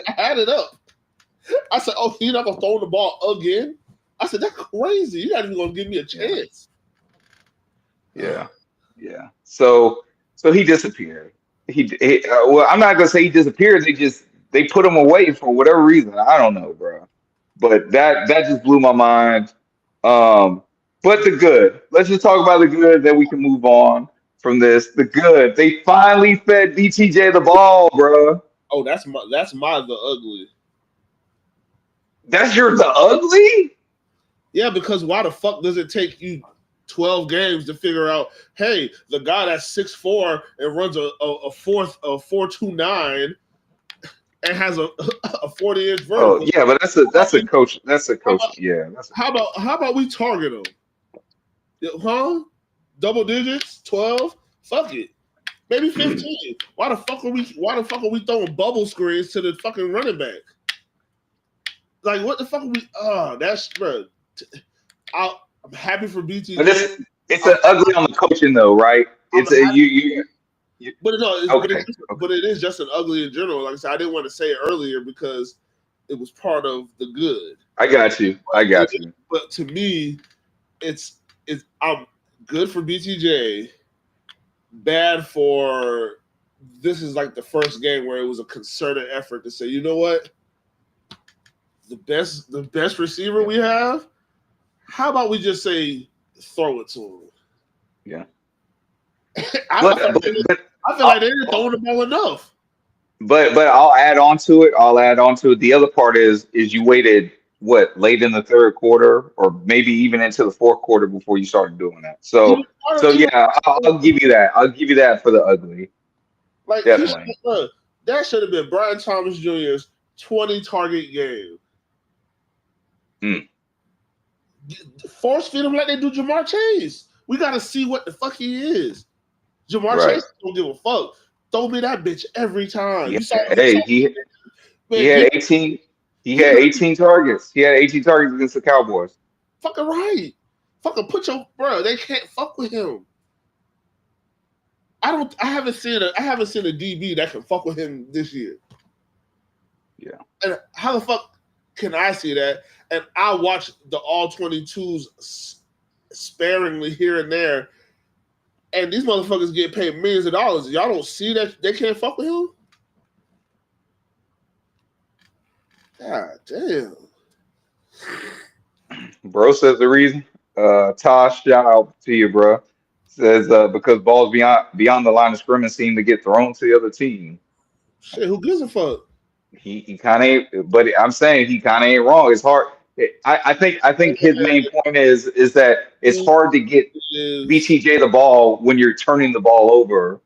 had it up. I said, "Oh, you're not gonna throw the ball again?" I said, "That's crazy. You're not even gonna give me a chance."
Yeah. So he disappeared. Well, I'm not gonna say he disappeared. They put him away for whatever reason. I don't know, bro. But that just blew my mind. But the good. Let's just talk about the good. Then we can move on from this. The good. They finally fed BTJ the ball, bro.
Oh, that's my the ugly.
That's the ugly?
Yeah, because why the fuck does it take you 12 games to figure out, hey, the guy that's 6'4" and runs a 4.29 and has a 40-inch vertical.
Oh yeah, but that's a coach. That's a coach. How
about we target him? Huh? Double digits, 12? Fuck it. Maybe 15. Why the fuck are we throwing bubble screens to the fucking running back? Like, what the fuck are we? Oh, that's bro. I'm happy for BT.
But it's an ugly on the coaching though, right? It's
But it is just an ugly in general. Like I said, I didn't want to say it earlier because it was part of the good.
I got you.
But to me, it's I'm good for BTJ, bad for this is like the first game where it was a concerted effort to say, you know what? The best receiver we have, how about we just say throw it to him?
Yeah.
I feel like they didn't throw the ball enough.
But I'll add on to it. The other part is you waited late in the third quarter or maybe even into the fourth quarter before you started doing that. So yeah, I'll give you that. I'll give you that for the ugly.
Like definitely. That should have been Brian Thomas Jr.'s 20 target game. Force feed him like they do Jamar Chase. We got to see what the fuck he is. Jamar Chase don't give a fuck. Throw me that bitch every time.
He had 18. He had 18 targets. He had 18 targets against the Cowboys.
Fucking right. Fucking put your bro. They can't fuck with him. I haven't seen a DB that can fuck with him this year.
Yeah.
And how the fuck can I see that? And I watch the all 22s sparingly here and there. And these motherfuckers get paid millions of dollars. Y'all don't see that they can't fuck with him? God damn.
Bro says the reason. Tosh, shout out to you, bro. Says because balls beyond the line of scrimmage seem to get thrown to the other team.
Shit, who gives a fuck?
He kind of ain't, but I'm saying he kind of ain't wrong. It's hard. I think his main point is that it's hard to get
Is
BTJ the ball when you're turning the ball over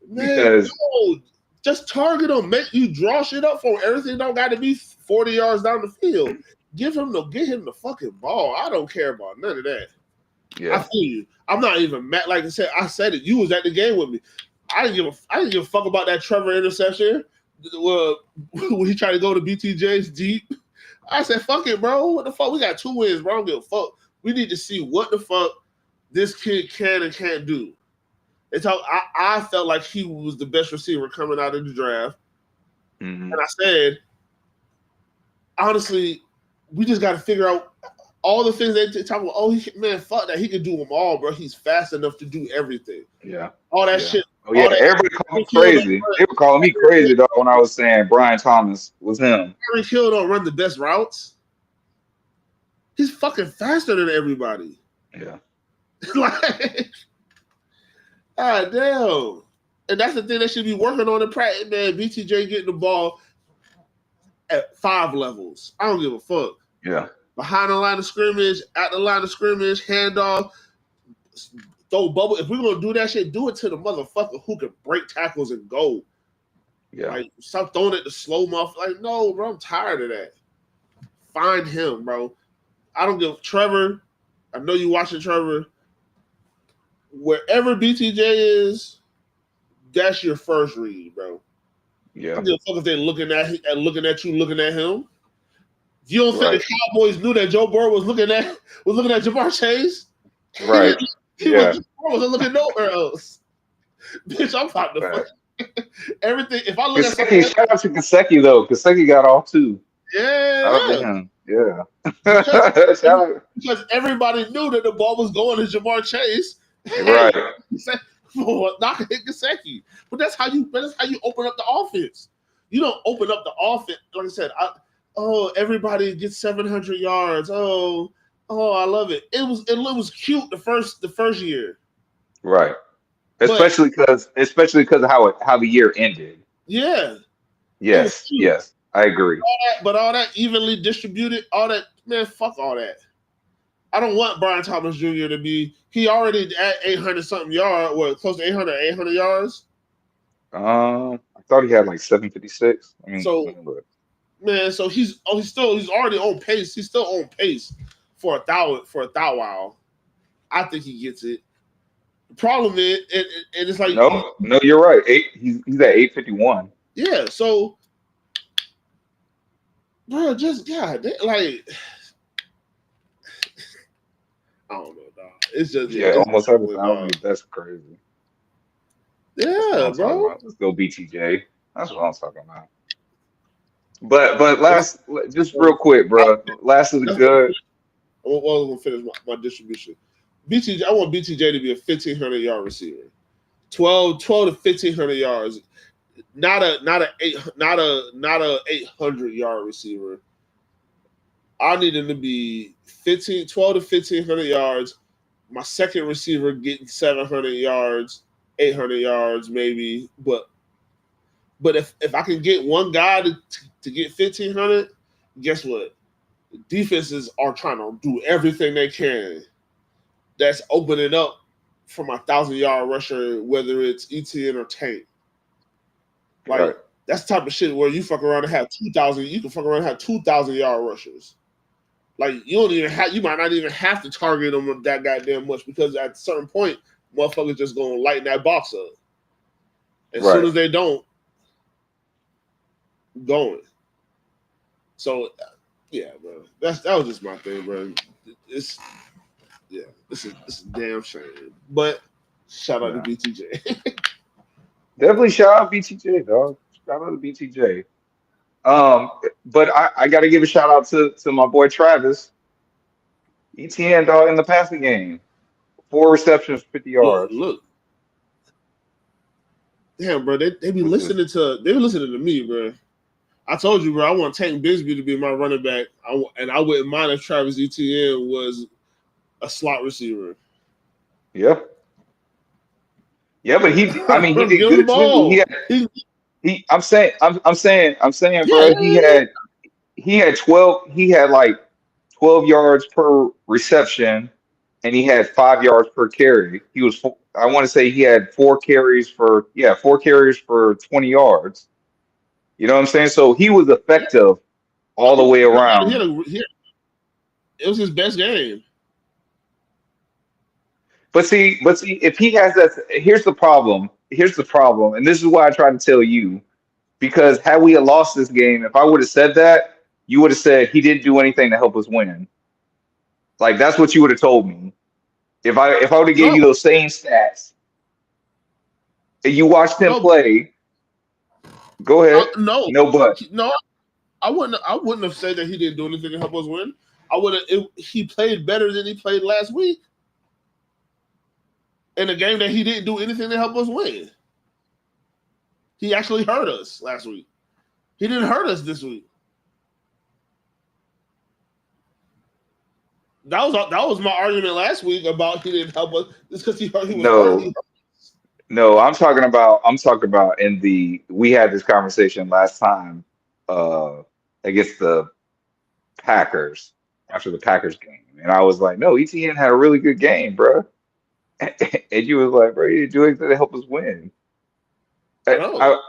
man,
because
no, just target him. Make you draw shit up for him. Everything don't got to be 40 yards down the field. Get him the fucking ball. I don't care about none of that. I
yeah,
feel you. I'm not even mad. Like I said it. You was at the game with me. I didn't give a fuck about that Trevor interception. When he tried to go to BTJ's deep, I said, "Fuck it, bro. What the fuck? We got 2 wins, bro. I don't give a fuck. We need to see what the fuck this kid can and can't do." It's how I felt like he was the best receiver coming out of the draft,
hmm
and I said, honestly, we just got to figure out all the things they talk about. Oh, man, fuck that. He can do them all, bro. He's fast enough to do everything.
yeah,
All that
yeah.
shit.
Oh yeah,
All that.
everybody called me crazy. They were calling me crazy though when I was saying Brian Thomas was him.
Tyreek Hill don't run the best routes. He's fucking faster than everybody.
Yeah,
Like, ah, damn. And that's the thing they should be working on in practice, man. BTJ getting the ball at 5 levels. I don't give a fuck.
yeah,
Behind the line of scrimmage, at the line of scrimmage, handoff, throw bubble. If we're gonna do that shit, do it to the motherfucker who can break tackles and go.
yeah.
Like, stop throwing it to slow muff. Like, no, bro, I'm tired of that. Find him, bro. I don't give Trevor. I know you watching Trevor. Wherever BTJ is, that's your first read, bro. I
Yeah,
don't give a fuck if they're looking at you, looking at him. You don't think
right,
the Cowboys knew that Joe Burrow was looking at Jamar Chase?
right. Yeah,
wasn't looking nowhere else. Bitch, I'm about to
right.
fuck everything. If I look at something,
Gasecki, shout out to Gasecki though. Gasecki got off too. Shout out to
yeah,
him. Yeah.
because,
Shout out.
because everybody knew that the ball was going to Jamar Chase. Hey,
Right.
not hit Gasecki. But that's how you open up the offense. You don't open up the offense. Like I said, everybody gets 700 yards. Oh, I love it. It was cute the first year.
Right.
But
Especially because of how the year ended.
yeah, it was
Yes.
cute.
Yes. I agree.
But all that evenly distributed, all that, man, fuck all that. I don't want Brian Thomas Jr. to be. He already at 800 something yards, or close to 800 yards.
I thought he had like 756. I mean,
So man, so he's already on pace. He's still on pace for a thou wow. I think he gets it. The problem is, and it's like
no, you're right. He's at 851.
yeah. So, bro, just God, like I don't know, dog. It's just
Yeah, almost
it's,
1,000. That's crazy. That's what
yeah,
I'm talking
bro.
about. Let's go BTJ. That's what I'm talking about. But just real quick, bro. Last is good.
I'm gonna finish my distribution. BTJ, I want BTJ to be a 1,500 yard receiver. 12 to 1,500 yards. Not a 800 yard receiver. I need him to be 12 to 1,500 yards. My second receiver getting 700 yards, 800 yards maybe. But if I can get one guy to get 1,500, guess what? Defenses are trying to do everything they can. That's opening up for my 1,000-yard rusher, whether it's ETN or Tank. Like
Right.
that's the type of shit where you fuck around and have 2,000. You can fuck around and have 2,000-yard rushers. Like you might not even have to target them that goddamn much because at a certain point, motherfuckers just gonna lighten that box up. As soon as they don't, going. So yeah, bro. That was just my thing, bro. It's a damn shame. But shout out to BTJ.
Definitely shout out BTJ, dog. Shout out to BTJ. But I got to give a shout out to my boy Travis. ETN, dog, in the passing game. 4 receptions, 50 yards.
Look. Damn, bro, they be
Which is-
listening to me, bro. I told you, bro, I want Tank Bigsby to be my running back, and I wouldn't mind if Travis Etienne was a slot receiver.
Yeah. Yeah, but I mean, he
Give
did
him the
good too.
ball.
I'm saying,
Yeah,
bro. He had like 12 yards per reception, and he had 5 yards per carry. I want to say he had 4 carries for 20 yards. You know what I'm saying? So he was
yeah.
effective all the
Oh,
way
he
around.
had it was his best game.
But see, if he has that, here's the problem. Here's the problem, and this is why I try to tell you. Because had we had lost this game, if I would have said that, you would have said he didn't do anything to help us win. Like that's what you would have told me. If I would have gave
No,
you those same stats and you watched him
no,
play, go ahead.
no,
No, but
no. I wouldn't have said that he didn't do anything to help us win. I would have. He played better than he played last week in a game that he didn't do anything to help us win. He actually hurt us last week. He didn't hurt us this week. That was my argument last week about he didn't help us. It's because he hurt. He was hurt.
no, no. I'm talking about we had this conversation last time against the Packers after the Packers game, and I was like, no, ETN had a really good game, bro. And you was like, bro, you didn't do anything to help us win.
I
I,
know.
I,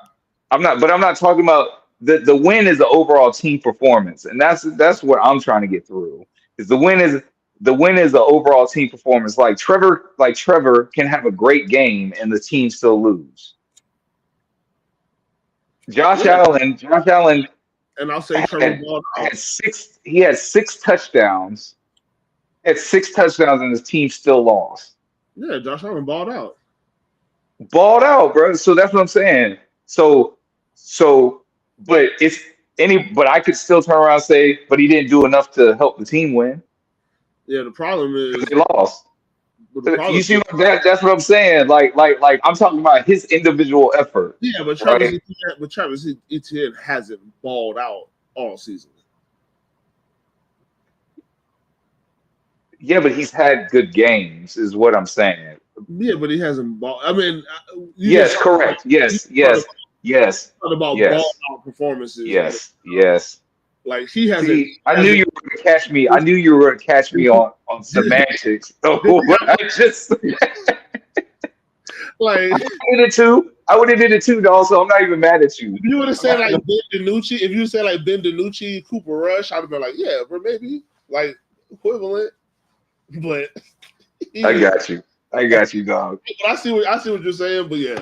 I'm not talking about the win is the overall team performance, and that's what I'm trying to get through. Is the win is the overall team performance. Like Trevor can have a great game and the team still lose. Josh
Yeah,
Allen, Josh Allen
and I'll say Trevor
had
balled
had
out.
six. He had 6 touchdowns. Had 6 touchdowns, and his team still lost.
Yeah, Josh Allen balled out.
Balled out, bro. So that's what I'm saying. So, but but I could still turn around and say, but he didn't do enough to help the team win
Yeah, the problem
because
is,
they lost.
but the
You
problem
see
is,
that's what I'm saying. Like I'm talking about his individual effort,
yeah, but
right?
Travis Etienne hasn't balled out all season.
Yeah, but he's had good games, is what I'm saying.
Yeah, but he hasn't ball. I mean, you
Yes,
just
correct.
you
Yes,
talking
yes, yes,
about ball
yes,
out performances, but
yes, yes.
like he hasn't.
See, I knew you were going to catch me. I knew you were going to catch me on semantics. So I just
Like
did it too. I would have did it too, dog. So I'm not even mad at you.
you would have
I'm
said
not
like
even-
Ben DiNucci, if you said like Ben DiNucci, Cooper Rush, I'd have been like, yeah, but maybe like equivalent. But
I
he,
got you. I got you, dog.
I see what you're saying, but yeah,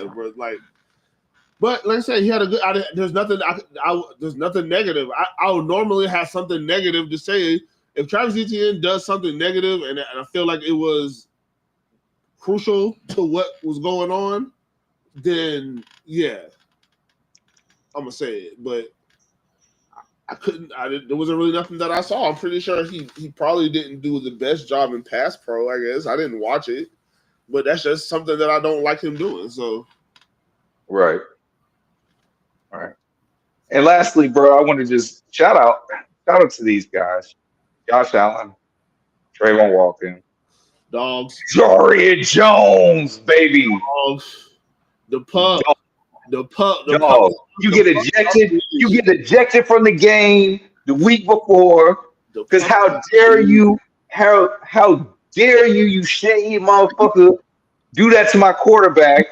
but like I said, he had a good. There's nothing. There's nothing negative. I would normally have something negative to say if Travis Etienne does something negative, and I feel like it was crucial to what was going on. Then yeah, I'm gonna say it. But I couldn't. There wasn't really nothing that I saw. I'm pretty sure he probably didn't do the best job in pass pro. I guess I didn't watch it, but that's just something that I don't like him doing. So
Right. Right. And lastly, bro, I want to just shout out to these guys. Josh Allen, Trayvon Walken,
dogs,
Jarian Jones, baby.
dogs, the pup.
Dog,
The pup, the pup,
dog. You
the
get
pup,
ejected. You get ejected from the game the week before.
the
Because
pup.
how dare you, how dare you shady motherfucker, do that to my quarterback?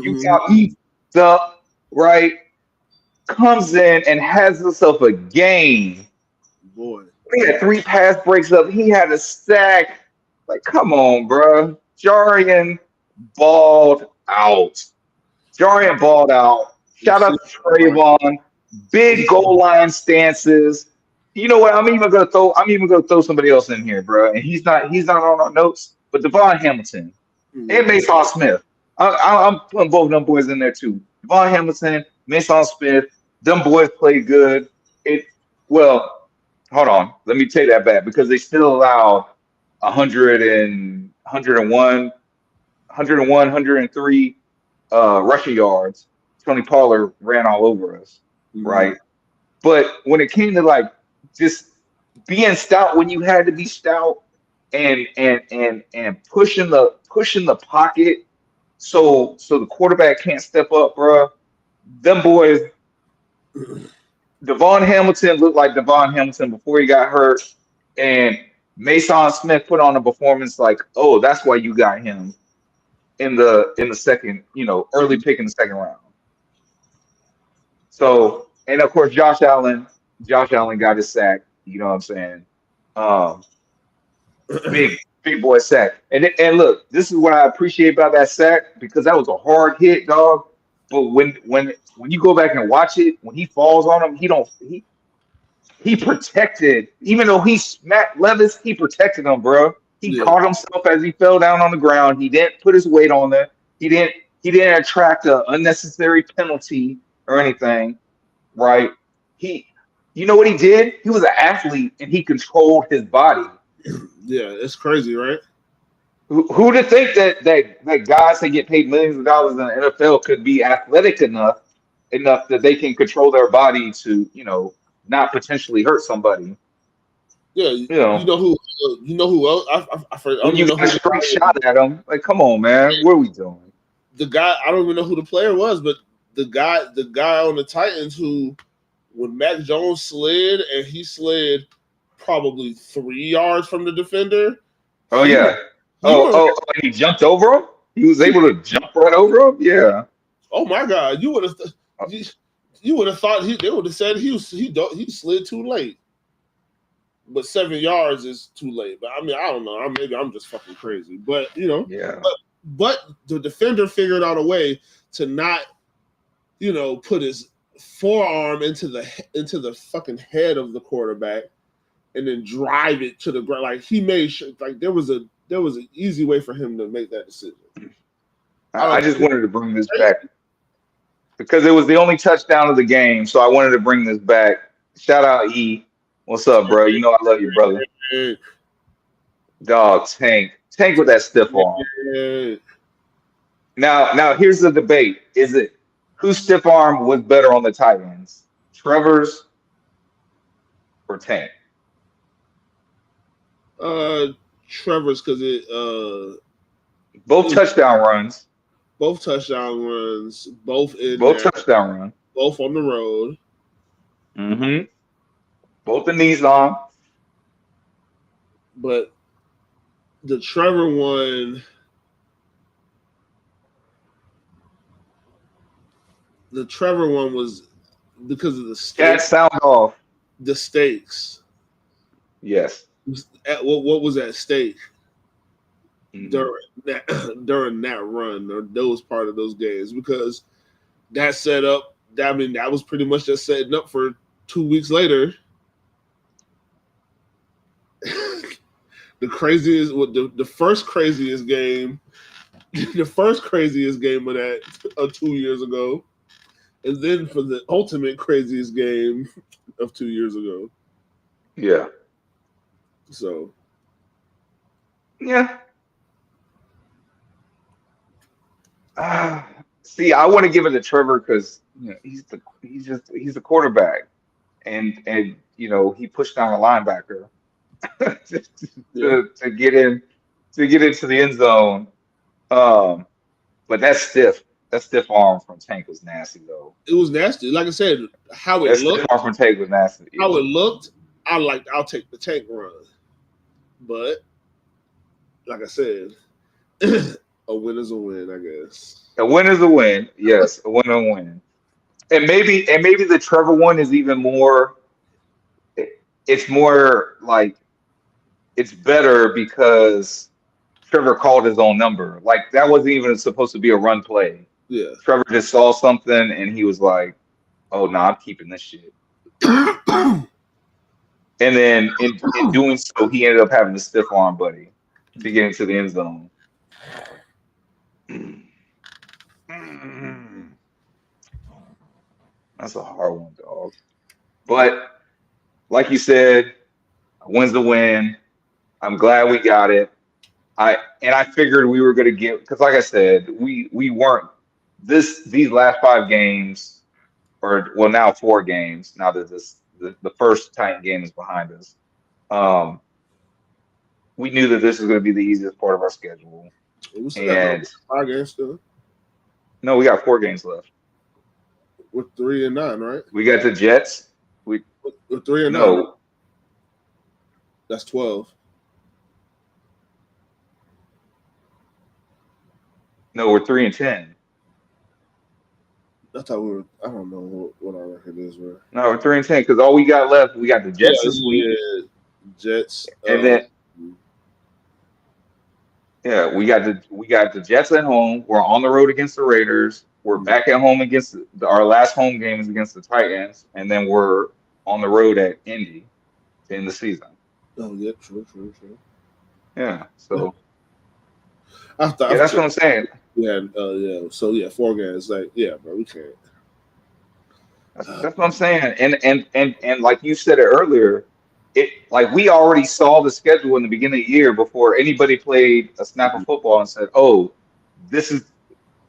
You got me up, right? Comes in and has himself a game.
Boy,
He had 3 pass breaks up. He had a sack. Like, come on, bro. Jarian balled out. Jarian balled out.
you
Shout
see,
out to Trayvon. Big goal line stances. You know what? I'm even gonna throw somebody else in here, bro. And he's not on our notes, but Devon Hamilton and Mason Smith. I'm putting both of them boys in there too. Devon Hamilton, Mason Smith, them boys played good. It well, hold on. Let me take that back because they still allowed 103 rushing yards. Tony Pollard ran all over us, right? But when it came to like just being stout when you had to be stout and pushing the pocket so the quarterback can't step up, bro. Them boys, Devon Hamilton looked like Devon Hamilton before he got hurt, and Mason Smith put on a performance like, oh, that's why you got him in the second, early pick in the second round. So, and of course, Josh Allen got his sack. You know what I'm saying? Um, big boy sack. And look, this is what I appreciate about that sack because that was a hard hit, dog. But when you go back and watch it, when he falls on him, he protected. Even though he smacked Levis, he protected him, bro. He
Yeah.
caught himself as he fell down on the ground. He didn't put his weight on there. He didn't attract an unnecessary penalty or anything, right? He, you know what he did? He was an athlete and he controlled his body.
Yeah, it's crazy, right?
Who to think that guys that get paid millions of dollars in the NFL could be athletic enough that they can control their body to, not potentially hurt somebody.
Yeah,
You know,
you know who else? I
when
don't
you
even know
got a
who the guy
straight
is.
shot at them, like, come on, man, what are we doing?
The guy. I don't even know who the player was, but the guy on the Titans who, when Mac Jones slid and he slid probably 3 yards from the defender.
Oh
he
yeah.
he went.
And he jumped over him. He was able to jump right over him. Yeah.
Oh my God! You would have. You would have thought they would have said he slid too late. But 7 yards is too late. But I mean, I don't know. Maybe I'm just fucking crazy. But
Yeah.
But the defender figured out a way to not, put his forearm into the fucking head of the quarterback, and then drive it to the ground. Like he made sure, like there was an easy way for him to make that decision.
I just wanted to bring this back because it was the only touchdown of the game. So I wanted to bring this back. Shout out E. What's up, bro? You know I love you, brother. Dog, Tank with that stiff arm. Now here's the debate: is it whose stiff arm was better on the Titans, Trevor's or Tank?
Trevor's because
Both touchdown runs.
Both touchdown runs. Both
touchdown runs.
Both on the road.
Mm-hmm. Both the knees on.
But the Trevor one. The Trevor one was because of the stakes.
Sound off.
The stakes.
Yes.
What was at stake
Mm-hmm.
during that run or those part of those games? Because that set up. I mean, that was pretty much just setting up for 2 weeks later. The first craziest game of that 2 years ago. And then for the ultimate craziest game of 2 years ago.
Yeah.
So.
Yeah. See, I want to give it to Trevor because he's the quarterback, and he pushed down a linebacker to get into the end zone. But that stiff arm from Tank was nasty though.
It was nasty. Like I said, how it
That
looked.
Stiff arm from Tank was nasty. Yeah.
How it looked, I'll take the Tank run. But like I said, a win is a win, I guess.
A win is a win. Yes, a win is a win. And maybe the Trevor one is even more. It's more like it's better because Trevor called his own number. Like that wasn't even supposed to be a run play.
Yeah.
Trevor just saw something and he was like, "Oh no, I'm keeping this shit." And then in doing so, he ended up having a stiff arm buddy to get into the end zone. That's a hard one, dog. But like you said, a win's the win. I'm glad we got it. I figured we were going to get because, like I said, we weren't these last 5 games, or well now 4 games. Now that the first Titan game is behind us, we knew that this was going to be the easiest part of our schedule.
We still got 5 games still.
No, we got 4 games left.
We're 3-9, right?
We got the Jets.
We're 3-9.
No,
That's 12.
no, we're 3-10.
That's how we were. I don't know what our record is, bro.
No, we're 3-10 because all we got left, we got the Jets this week,
Jets.
and then we got the Jets at home. We're on the road against the Raiders. We're back at home against our last home game is against the Titans, and then we're on the road at Indy in the season.
Oh yeah, true.
Yeah, so
After
that's what I'm saying.
Yeah, yeah. So yeah, 4 games. Like, yeah, bro, we can't.
That's what I'm saying. And like you said it earlier, it like we already saw the schedule in the beginning of the year before anybody played a snap of football and said, "Oh, this is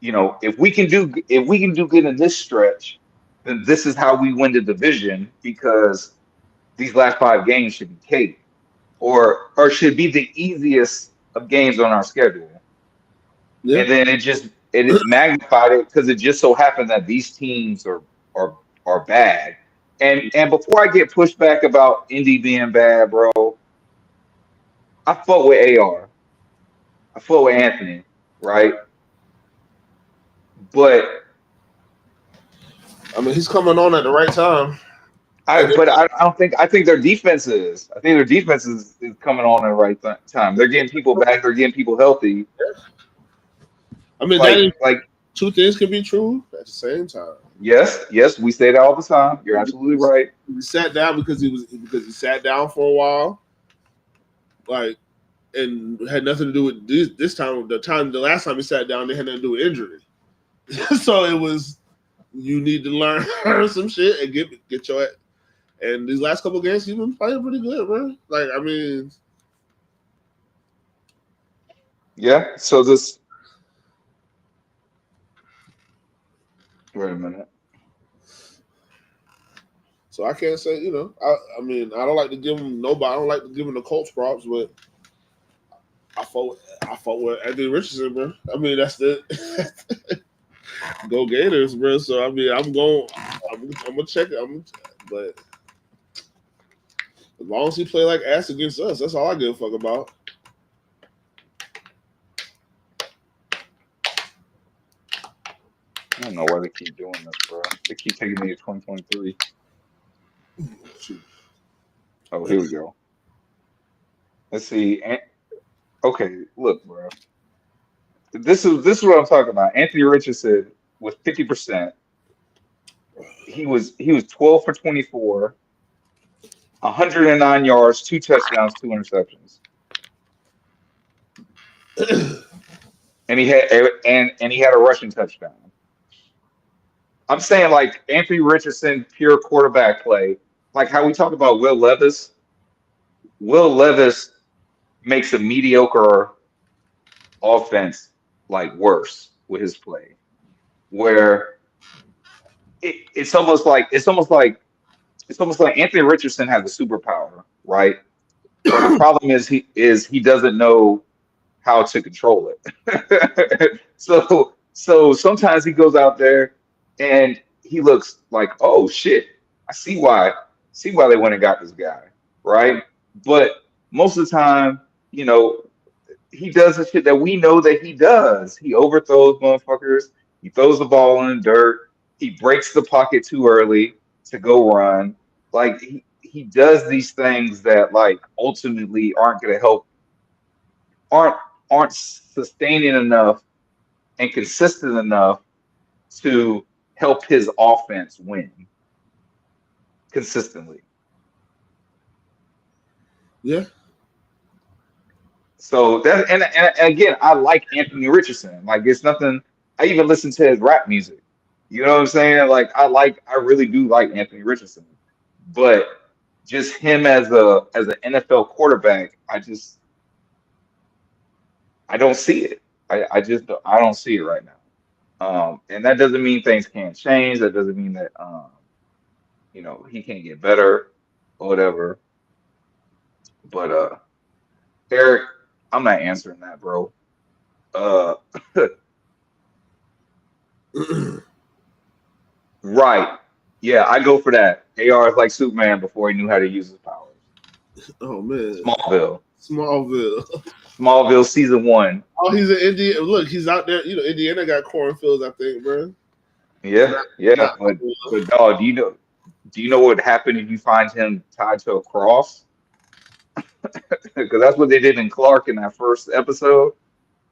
if we can do good in this stretch, then this is how we win the division because these last 5 games should be cake or should be the easiest of games on our schedule."
Yeah.
And then it magnified it because it just so happened that these teams are bad. And before I get pushed back about Indy being bad, bro, I fought with AR. I fought with Anthony, right? But
I mean, he's coming on at the right time.
I don't think I think their defense is. I think their defense is coming on at the right time. They're getting people back. They're getting people healthy.
I mean,
like
2 things can be true at the same time.
Yes, we say that all the time. You're absolutely right.
He sat down because he sat down for a while, like, and had nothing to do with this time. The last time he sat down, they had nothing to do with injury. So it was, you need to learn some shit and get your. And these last couple of games, he's been playing pretty good, bro. Like, I mean,
yeah. So this. Wait a minute.
so I can't say, I mean, I don't like to give him nobody. I don't like to give him the Colts props, but I fought with Anthony Richardson, bro. I mean, that's the go Gators, bro. So I mean, I'm gonna check it. But as long as he play like ass against us, that's all I give a fuck about.
I don't know why they keep doing this, bro. They keep taking me to 2023. Oh, here we go. Let's see. Okay, look, bro. This is what I'm talking about. Anthony Richardson was 50%. He was 12 for 24, 109 yards, 2 touchdowns, 2 interceptions. And he had a rushing touchdown. I'm saying like Anthony Richardson, pure quarterback play, like how we talk about Will Levis. Will Levis makes a mediocre offense like worse with his play, where it's almost like Anthony Richardson has a superpower, right? But the problem is he doesn't know how to control it. So sometimes he goes out there and he looks like, oh shit, I see why they went and got this guy, right? But most of the time, he does the shit that we know that he does. He overthrows motherfuckers. He throws the ball in the dirt. He breaks the pocket too early to go run. Like he does these things that like ultimately aren't going to help, aren't sustaining enough and consistent enough to help his offense win consistently.
Yeah.
So that and again, I like Anthony Richardson. Like it's nothing. I even listen to his rap music. You know what I'm saying? Like I really do like Anthony Richardson, but just him as an NFL quarterback, I don't see it. I don't see it right now. And that doesn't mean things can't change. That doesn't mean that he can't get better or whatever. But Eric, I'm not answering that, bro. Uh Right. Yeah, I go for that. AR is like Superman before he knew how to use his powers.
Oh man,
Smallville.
Smallville.
Smallville season 1.
Oh, he's in Indiana. Look, he's out there. You know, Indiana got cornfields, I think, bro. It's
Yeah,
not,
yeah,
not
but dog, do you know what happened if you find him tied to a cross? Because that's what they did in Clark in that first episode.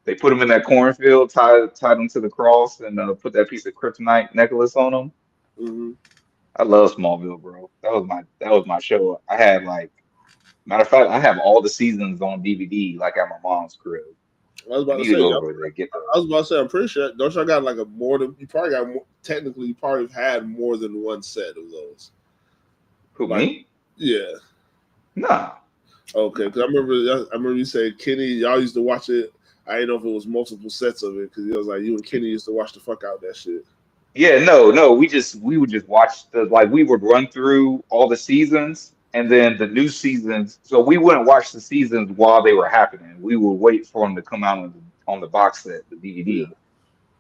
They put him in that cornfield, tied him to the cross, and put that piece of kryptonite necklace on him.
mm-hmm.
I love Smallville, bro. That was my show. I had like matter of fact, I have all the seasons on DVD, like at my mom's crib.
I was
I
about to
need to
say,
go over there and get
I
those.
was about to say, I'm pretty sure. Don't y'all got like a more than you probably got more, technically you probably had more than one set of those.
Who,
Like,
me?
yeah,
Nah.
okay. Because I remember you saying Kenny, y'all used to watch it. I didn't know if it was multiple sets of it because it was like you and Kenny used to watch the fuck out that shit.
Yeah, no. We would just watch we would run through all the seasons and then the new seasons. So we wouldn't watch the seasons while they were happening. We would wait for them to come out on the box set, the
Yeah,
DVD.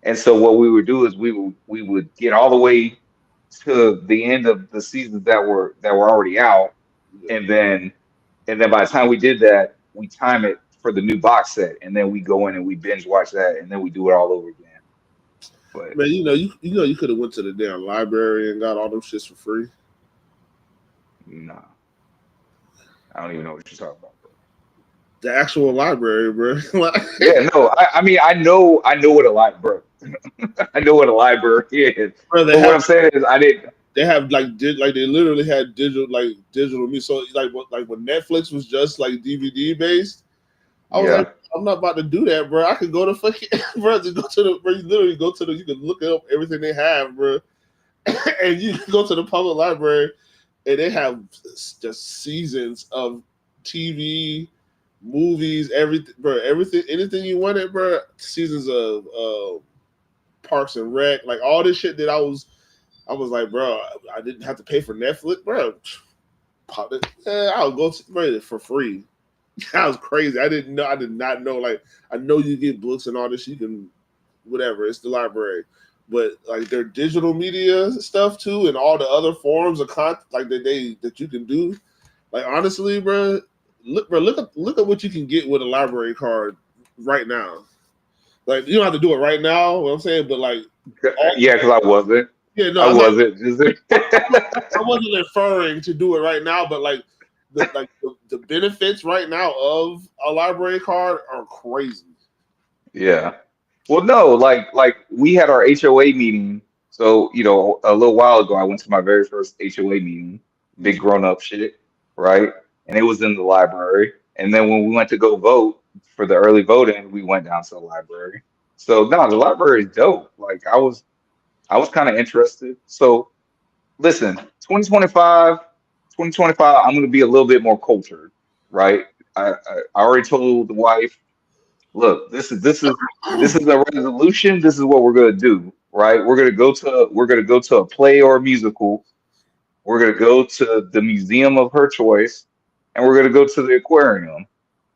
And so what we would do is we would get all the way to the end of the seasons that were already out,
yeah.
and then by the time we did that, we time it for the new box set, and then we go in and we binge watch that, and then we do it all over again. But
Man, you could have went to the damn library and got all them shits for free.
nah, I don't even know what you're talking about, bro.
The actual library, bro.
Yeah, no, I mean I know what a library, I know what a library is,
Bro,
but what I'm saying is I didn't.
they have like they literally had digital media. So like when Netflix was just like DVD based, I was like,
Yeah,
I'm not about to do that, bro. I could go to fucking bro, to go to the bro, you literally go to the you can look up everything they have, bro. And you can go to the public library and they have just seasons of TV, movies, everything, bro, everything, anything you wanted, bro. Seasons of Parks and Rec, like all this shit that I was like, bro, I didn't have to pay for Netflix, bro. Pop it. I'll go to bro, for free. That was crazy. I did not know. Like, I know you get books and all this. You can, whatever. It's the library, but like their digital media stuff too, and all the other forms of content like that you can do. Like honestly, bro, look at what you can get with a library card right now. Like you don't have to do it right now. What I'm saying, but like, all,
yeah, because I wasn't.
yeah, no,
I
I'm not.
wasn't. Is it?
I wasn't referring to do it right now, but like the benefits right now of a library card are crazy.
Yeah. Well, no, like we had our HOA meeting. So, a little while ago, I went to my very first HOA meeting, big grown up shit, right? And it was in the library. And then when we went to go vote for the early voting, we went down to the library. So, no, the library is dope. Like I was kind of interested. So, listen, 2025, I'm going to be a little bit more cultured, right? I already told the wife. Look, this is a resolution. This is what we're gonna do, right? We're gonna go to a play or a musical. We're gonna go to the museum of her choice, and we're gonna go to the aquarium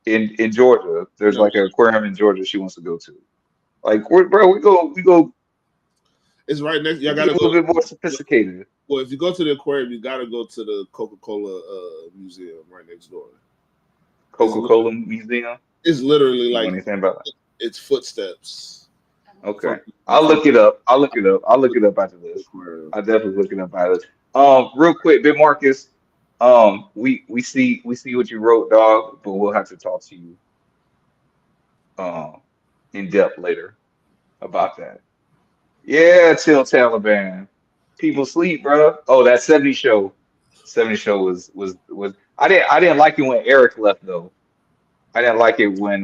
in Georgia. There's
No,
like an aquarium in Georgia she wants to go to. Like, we go
it's right next.
we
Y'all
get
gotta
a
go.
little bit more sophisticated.
Well, if you go to the aquarium, you gotta go to the Coca-Cola museum right next door. It's
Coca-Cola Museum.
it's literally
You know
like
anything about that?
it's footsteps
Okay.
from
I'll
from
look it up. I'll look it up after
the
this.
aquarium.
I'll definitely look it up after this. Real quick, Big Marcus. We see what you wrote, dog, but we'll have to talk to you in depth later about that. Yeah, till Taliban. People sleep, bro. Oh, that 70 show. 70 show was I didn't like it when Eric left though. I didn't like it when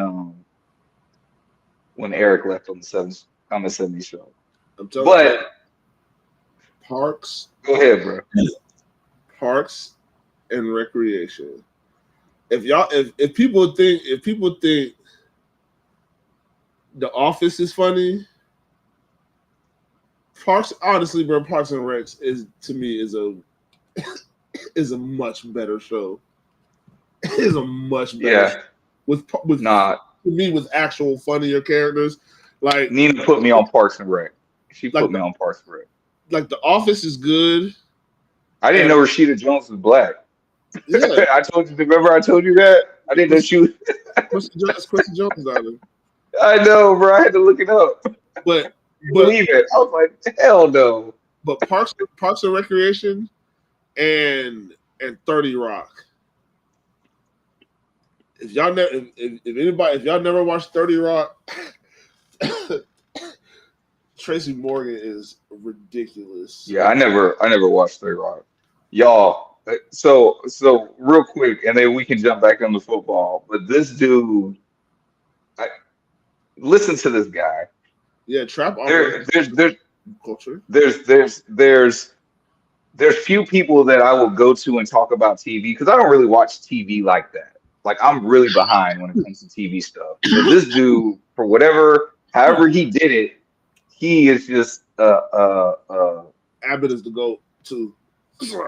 Eric left on the 70 show.
I'm telling you,
But
parks,
go ahead, bro.
parks, and recreation. If people think The Office is funny, Parks honestly, bro, Parks and Recs is to me is a much better show. It is a much better show.
Yeah,
with
nah.
to me with actual funnier characters. Like
Nina put me on Parks and Rec. She
Like
put me on Parks and Rec.
like The Office is good.
I didn't
And
know Rashida Jones was black.
yeah,
I told you. Remember, I told you that. I didn't know
Quincy,
she was.
Quincy Jones daughter.
I know, bro. I had to look it up.
But
You
but
believe it? I was like, hell no.
but Parks and Recreation and 30 Rock. If y'all never if y'all never watched 30 Rock, Tracy Morgan is ridiculous.
Yeah, I never watched Third Rock. Y'all, so real quick, and then we can jump back into football. But this dude, I, listen to this guy.
Yeah, trap artist
There, there's
culture.
there's there's there's there's few people that I will go to and talk about TV because I don't really watch TV like that. Like I'm really behind when it comes to TV stuff. But this dude, for whatever, however he did it, he is just
Abbott is the GOAT too.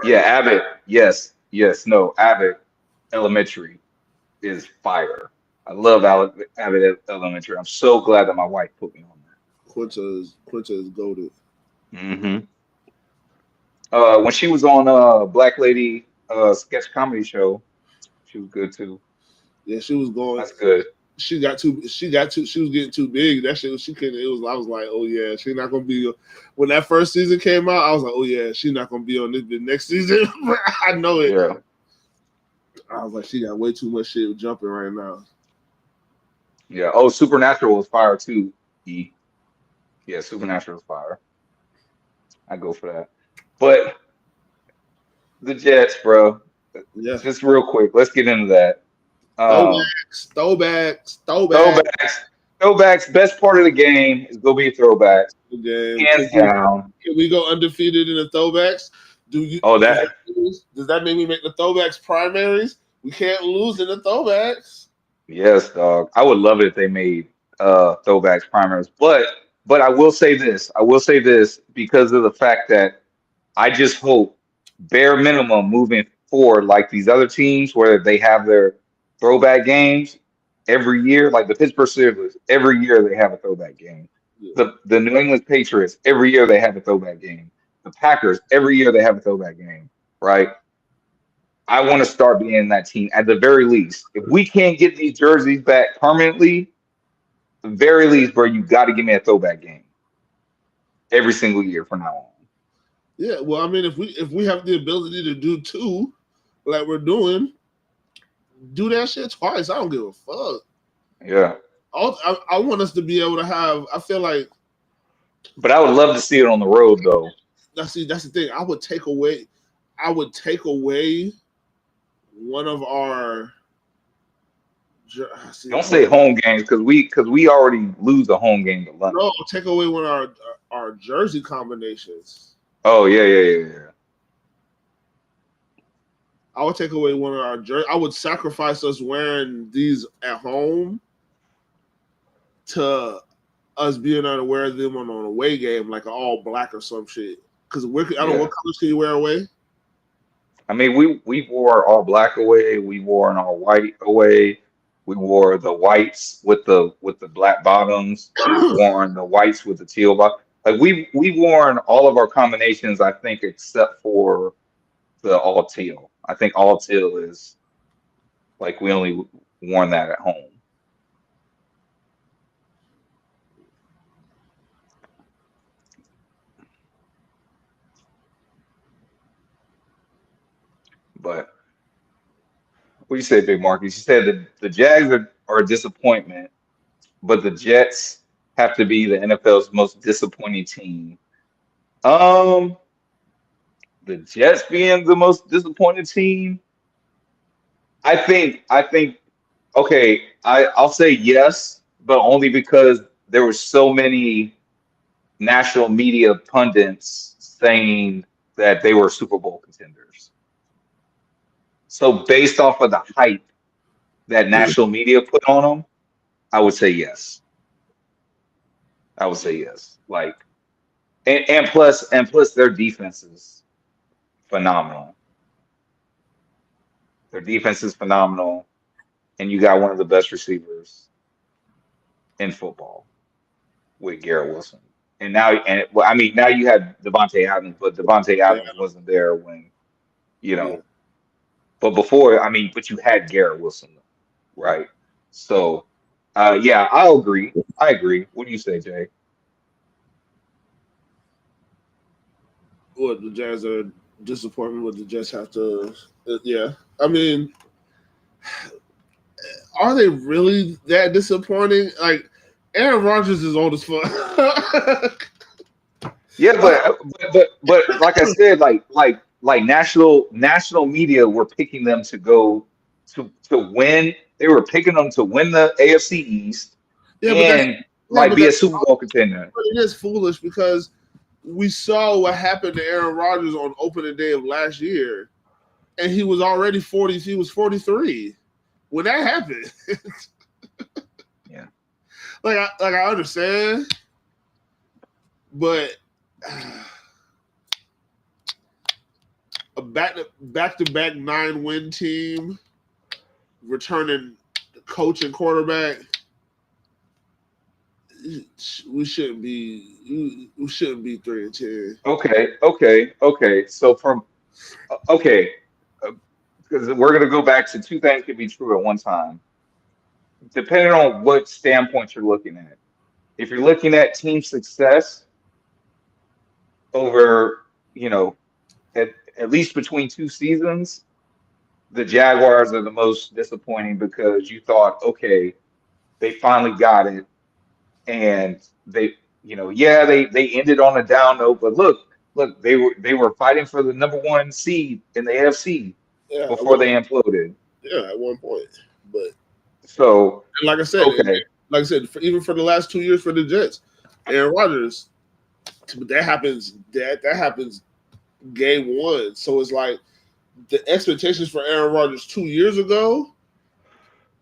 yeah, Abbott. Yes, yes, no, Abbott Elementary is fire. I love Abbott Elementary. I'm so glad that my wife put me on
Quinta is goated.
that. When she was on Black Lady sketch comedy show, she was good too.
Yeah, she was going.
That's good.
She got too. She was getting too big. That shit. She couldn't. It was. I was like, oh yeah, she's not gonna be. When that first season came out, I was like, oh yeah, she's not gonna be on the next season. I know it.
Yeah.
I was like, she got way too much shit jumping right now.
Yeah. Oh, Supernatural was fire too. E. Yeah, Supernatural was fire. I go for that. But the Jets, bro.
Yeah.
Just real quick, let's get into that.
Throwbacks.
Throwbacks. Throwbacks. Best part of the game is gonna be throwbacks,
Game.
hands down.
Can we go undefeated in the throwbacks?
Oh, that.
Does that mean we make the throwbacks primaries? We can't lose in the throwbacks.
Yes, dog. I would love it if they made throwbacks primaries. But I will say this. I will say this because of the fact that I just hope bare minimum moving forward, like these other teams where they have their throwback games every year, like the Pittsburgh Steelers, every year they have a throwback game.
Yeah.
The New England Patriots, every year they have a throwback game. The Packers, every year they have a throwback game, right? I want to start being that team at the very least. If we can't get these jerseys back permanently, the very least, bro, you got to give me a throwback game every single year from now on.
Yeah, well, I mean, if we have the ability to do two, like we're doing, do that shit twice. I don't give a fuck.
Yeah.
I want us to be able to have. I feel like.
But I would love to see it on the road, though.
That's the thing. I would take away one of our.
Don't say home games because we already lose a home game to London.
No, take away one of our jersey combinations.
Oh yeah.
I would take away one of our jerseys. I would sacrifice us wearing these at home to us being able to wear them on an away game, like an all black or some shit. Because I don't know what colors can you wear away.
I mean, we wore all black away. We wore an all white away. We wore the whites with the black bottoms. We've worn the whites with the teal bottom. Like we've worn all of our combinations, I think, except for the all teal. I think all teal is like we only worn that at home. But what do you say, Big Marcus? You said that the Jags are a disappointment, but the Jets have to be the NFL's most disappointing team. Um, the Jets being the most disappointing team, I think okay, I'll say yes, but only because there were so many national media pundits saying that they were Super Bowl contenders. So based off of the hype that national media put on them, I would say yes. I would say yes. Like and plus their defense is phenomenal. Their defense is phenomenal, and you got one of the best receivers in football with Garrett Wilson. And now, and well, I mean, now you have Devontae Adams, but Devontae
Yeah,
Adams wasn't there when, you
yeah.
know, but before, I mean, but you had Garrett Wilson, right? So, yeah, I'll agree. I agree. What do you say, Jay?
What the Jazz are disappointed with the Jets have to. Yeah, I mean, are they really that disappointing? Like Aaron Rodgers is old as fuck.
Yeah, but like I said, like national media were picking them to go to win. They were picking them to win the AFC East
yeah, but that's
and
yeah,
like
but
be a
that's
Super Bowl contender.
it is foolish because we saw what happened to Aaron Rodgers on opening day of last year, and he was already 40. He was 43 when that happened.
Yeah.
I understand, but a back to back 9-win team returning coach and quarterback. We shouldn't be 3-10.
Okay. So okay, because we're gonna go back to two things can be true at one time, depending on what standpoint you're looking at. If you're looking at team success over, you know, at least between two seasons, the Jaguars are the most disappointing because you thought, okay, they finally got it, and they, yeah, they ended on a down note, but look, they were fighting for the number one seed in the AFC
Yeah,
before they imploded.
at one point. But
So,
like I said,
okay,
even for the last 2 years for the Jets, Aaron Rodgers, that happens. That happens game one. So it's like the expectations for Aaron Rodgers 2 years ago.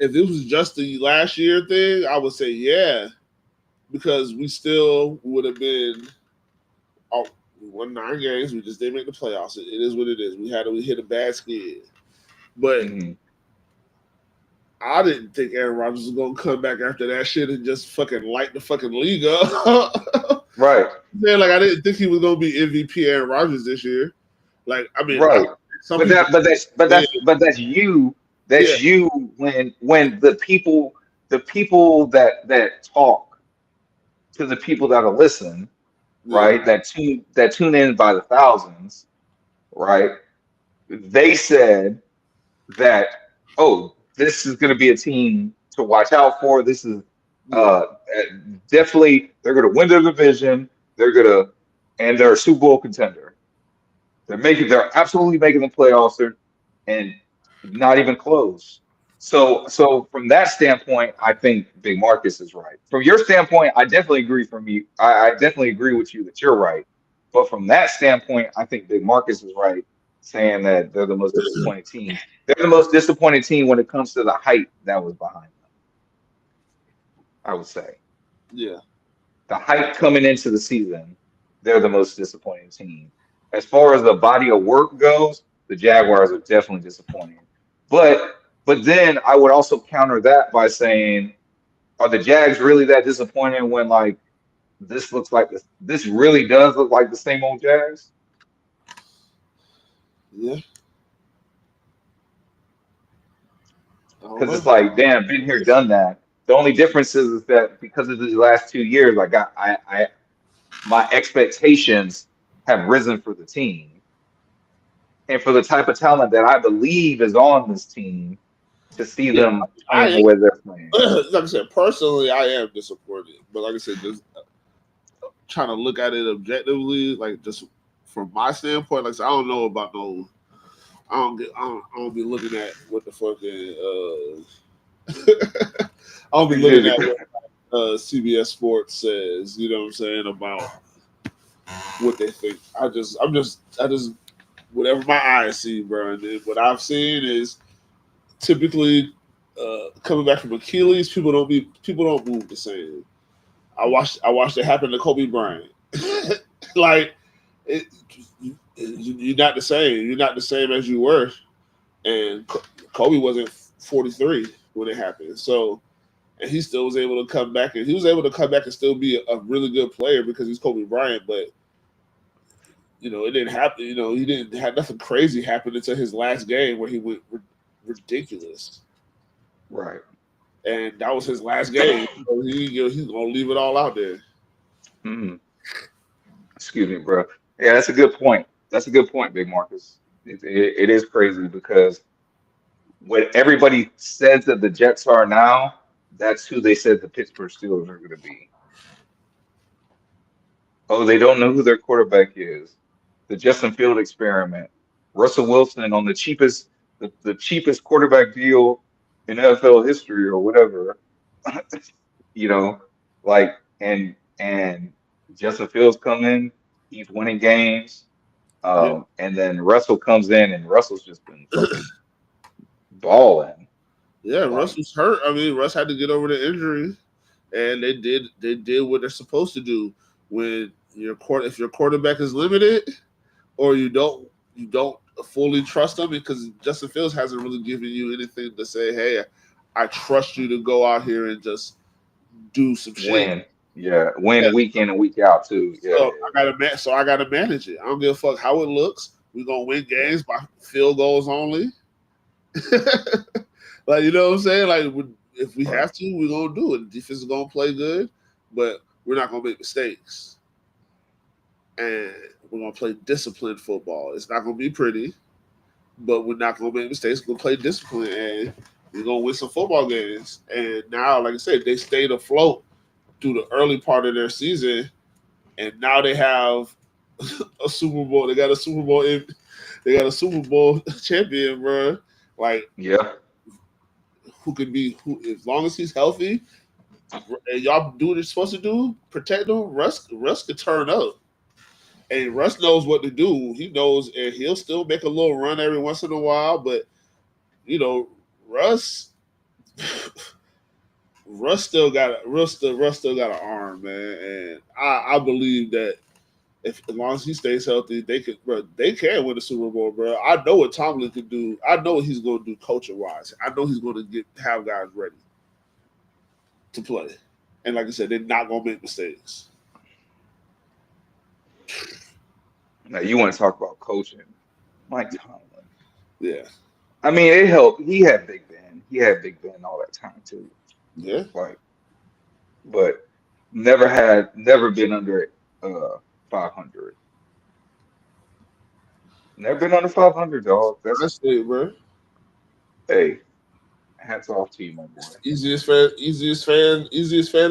If it was just the last year thing, I would say yeah, because we still would have been. Oh, we won 9 games. We just didn't make the playoffs. It is what it is. We hit a bad skid, but
mhm,
I didn't think Aaron Rodgers was gonna come back after that shit and just fucking light the fucking league up.
right,
Man, like I didn't think he was gonna be MVP Aaron Rodgers this year. Like I mean,
right.
some
But
people,
that's you.
yeah,
That's you when the people that talk to the people that will listen,
yeah,
right? That tune in by the thousands, right? They said that, oh, this is going to be a team to watch out for. This is
yeah,
definitely they're going to win their division. They're going to and they're a Super Bowl contender. They're absolutely making the playoffs. And not even close. So from that standpoint, I think Big Marcus is right. From your standpoint, I definitely agree. From you, I definitely agree with you that you're right. But from that standpoint, I think Big Marcus is right, saying that they're the most disappointed team. They're the most disappointed team when it comes to the hype that was behind them. I would say
yeah,
the hype coming into the season, they're the most disappointing team. As far as the body of work goes, the Jaguars are definitely disappointing. But then I would also counter that by saying, are the Jags really that disappointing when like this really does look like the same old Jags?
yeah. I don't
Because
know.
it's like, damn, been here, done that. The only difference is that because of these last 2 years, I my expectations have risen for the team and for the type of talent that I believe is on this team to see
Yeah,
them playing
I
the way they're playing.
like I said, personally, I am disappointed. But like I said, just trying to look at it objectively, like just from my standpoint, like I said, I don't know about no. I don't be looking at what the fucking. I don't be looking at what CBS Sports says. You know what I'm saying about what they think. I just whatever my eyes see, bro. And then what I've seen is typically coming back from Achilles, people don't move the same. I watched it happen to Kobe Bryant. Like it, you're not the same. You're not the same as you were. And Kobe wasn't 43 when it happened. So and he still was able to come back, and he was able to come back and still be a really good player because he's Kobe Bryant. But it didn't happen. He didn't have nothing crazy happen until his last game where he went ridiculous,
Right.
and that was his last game. So he's gonna leave it all out there.
Mm. Excuse me, bro. Yeah, that's a good point. That's a good point, Big Marcus. It is crazy because what everybody says that the Jets are now, that's who they said the Pittsburgh Steelers are going to be. Oh, they don't know who their quarterback is. The Justin Field experiment. Russell Wilson on the cheapest quarterback deal in NFL history or whatever. You know, like and Justin Fields come in, he's winning games.
Yeah,
And then Russell comes in and Russell's just been fucking balling.
yeah. Russ
Like,
was hurt. I mean, Russ had to get over the injury, and they did what they're supposed to do. When if your quarterback is limited, or you don't fully trust him because Justin Fields hasn't really given you anything to say, hey, I trust you to go out here and just do some shit.
win. Yeah, win
Yeah.
week in and week out too. Yeah,
So I gotta manage it. I don't give a fuck how it looks. We're gonna win
yeah,
games by field goals only. Like, you know what I'm saying? Like, if we
right.
have to, we're gonna do it. The defense is gonna play good, but we're not gonna make mistakes. And we're gonna play disciplined football. It's not gonna be pretty, but we're not gonna make mistakes. We're gonna play discipline, and we're gonna win some football games. And now, like I said, they stayed afloat through the early part of their season, and now they have a Super Bowl. They got a Super Bowl. They got a Super Bowl champion, bro. Like,
Yeah,
who could be who as long as he's healthy, and y'all do what you're supposed to do, protect him. Russ could turn up, and Russ knows what to do. He knows, and he'll still make a little run every once in a while. But Russ, Russ still got an arm, man, and I believe that if as long as he stays healthy, they can win the Super Bowl, bro. I know what Tomlin can do. I know what he's going to do coaching wise. I know he's going to have guys ready to play. And like I said, they're not gonna make mistakes.
now you want to talk about coaching, Mike Tomlin.
Yeah,
I mean, it helped. He had Big Ben. He had Big Ben all that time too.
yeah.
Like, but never been under 500. Never been under 500, dog. That's
That's it, bro.
hey, hats off to you, my boy.
Easiest fan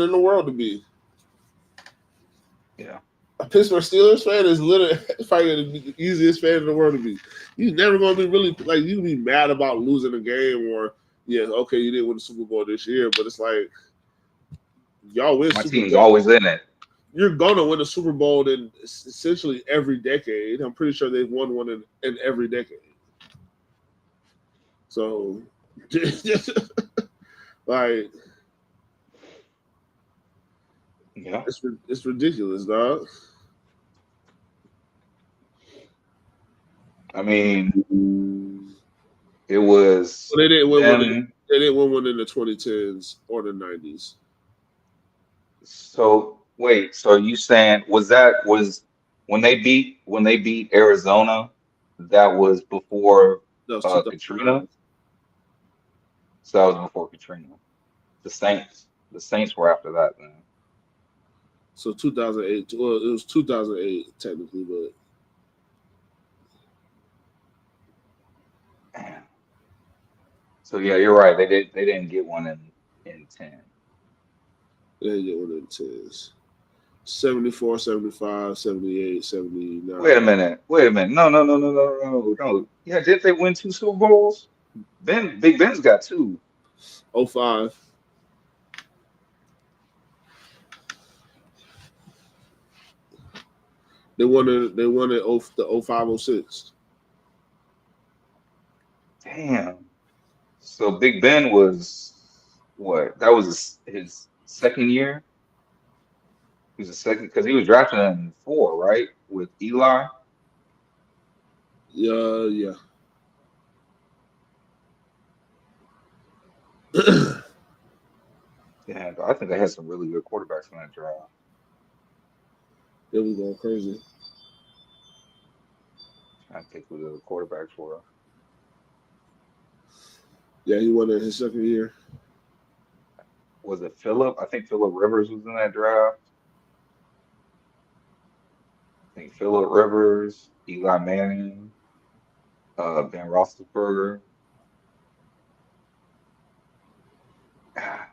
in the world to be.
Yeah,
A Pittsburgh Steelers fan is literally probably the easiest fan in the world to be. You're never gonna be really like you can be mad about losing a game or yeah, okay, you didn't win the Super Bowl this year, but it's like y'all win
my
Super
team's
Bowl.
always in it.
You're gonna win a Super Bowl in essentially every decade. I'm pretty sure they've won one in every decade. So, like,
Yeah,
it's ridiculous, dog.
I mean, it was
But they didn't win one.
them.
They didn't win one in the 2010s or the 90s.
So wait, so you saying was when they beat Arizona, that was before
That was 2009.
Katrina? So that was before Katrina. The Saints were after that then.
So 2008. Well, it was 2008 technically, but
Man. So yeah, you're right. They didn't get one in 10.
they didn't get one in the 10s. 74, 75, 78,
Wait a
79.
minute. Wait a minute. No, no, no, no, no, no, no. Yeah, didn't they win two Super Bowls? Big Ben's got two.
05. They won it the 05, 06.
Damn. So Big Ben was what? That was his second year. He was a second because he was drafted in four, right? With Eli.
Yeah.
I think they had some really good quarterbacks in that draft.
It was going crazy.
I think who the quarterbacks were.
Yeah, he won in his second year.
Was it Phillip? I think Phillip Rivers was in that draft. I think Phillip Rivers, Eli Manning, Ben Roethlisberger. I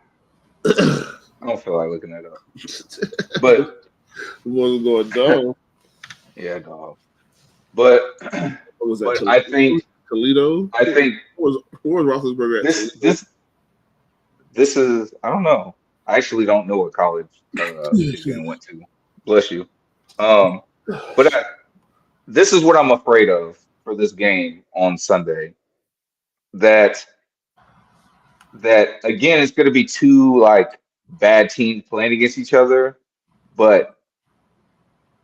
don't feel like looking that up. But
He wasn't going dumb.
yeah, dog. But
What was that?
but
Toledo?
I think
Who was Roethlisberger at?
this is I don't know. I actually don't know what college Adrian went to. Bless you. But this is what I'm afraid of for this game on Sunday. That again, it's going to be two like bad teams playing against each other, but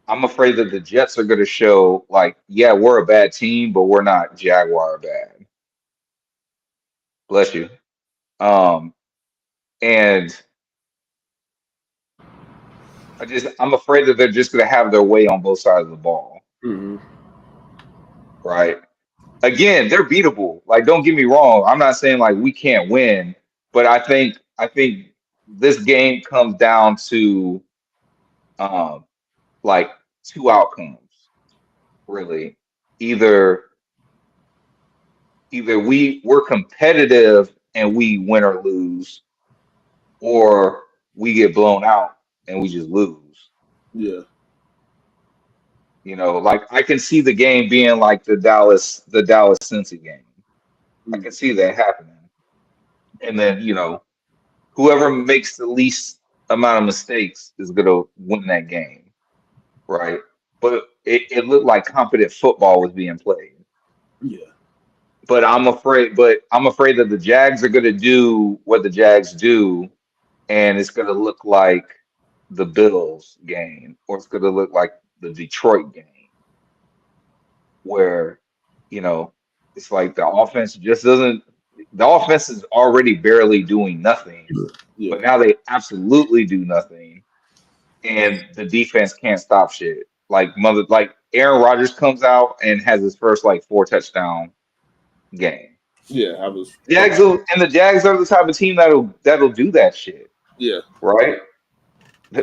I'm afraid that the Jets are going to show like, yeah, we're a bad team, but we're not Jaguar bad. Bless you. And I'm afraid that they're just going to have their way on both sides of the ball,
Mm-hmm.
right? Again, they're beatable. Like, don't get me wrong. I'm not saying like we can't win, but I think this game comes down to um like two outcomes, really. Either we're competitive and we win or lose, or we get blown out and we just lose.
Yeah.
Like I can see the game being like the Dallas Cincy game. I can see that happening. And then, whoever makes the least amount of mistakes is gonna win that game, right? But it looked like competent football was being played.
Yeah.
But I'm afraid that the Jags are gonna do what the Jags do, and it's gonna look like the Bills game, or it's gonna look like the Detroit game, where, it's like the offense is already barely doing nothing,
Yeah.
but now they absolutely do nothing, and the defense can't stop shit. Like Aaron Rodgers comes out and has his first like 4 touchdown game.
Yeah. I was.
The Jags are the type of team that'll do that shit,
Yeah.
right?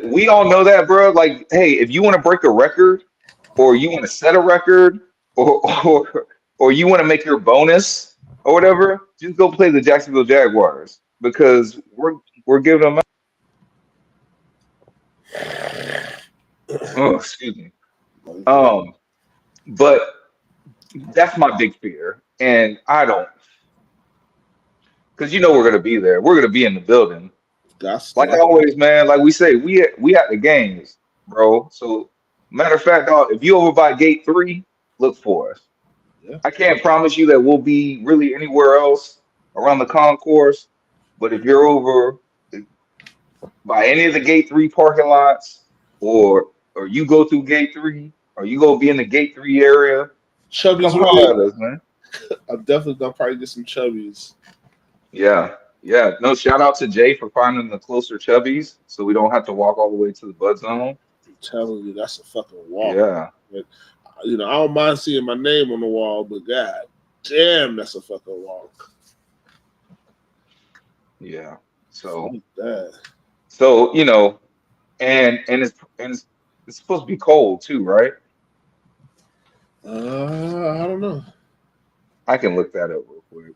We all know that, bro. Like, hey, if you want to break a record, or you want to set a record, or or you want to make your bonus or whatever, just go play the Jacksonville Jaguars because we're giving them. Oh, excuse me. But that's my big fear, and I don't, because we're gonna be there. We're gonna be in the building. Like always, man. Like we say, we at the games, bro. So matter of fact, dog, if you over by gate 3, look for us.
Yeah.
I can't promise you that we'll be really anywhere else around the concourse, but if you're over by any of the gate 3 parking lots, or you go through gate 3, or you go be in the gate 3 area,
Chubby's
come holler at us, man.
I'm definitely gonna probably get some chubbies.
Yeah. Yeah. No, shout out to Jay for finding the closer chubbies so we don't have to walk all the way to the Bud Zone.
I'm telling you, that's a fucking walk.
Yeah.
But, I don't mind seeing my name on the wall, but god damn, that's a fucking walk.
Yeah. So
that.
and it's supposed to be cold too, right?
I don't know.
I can look that up real quick.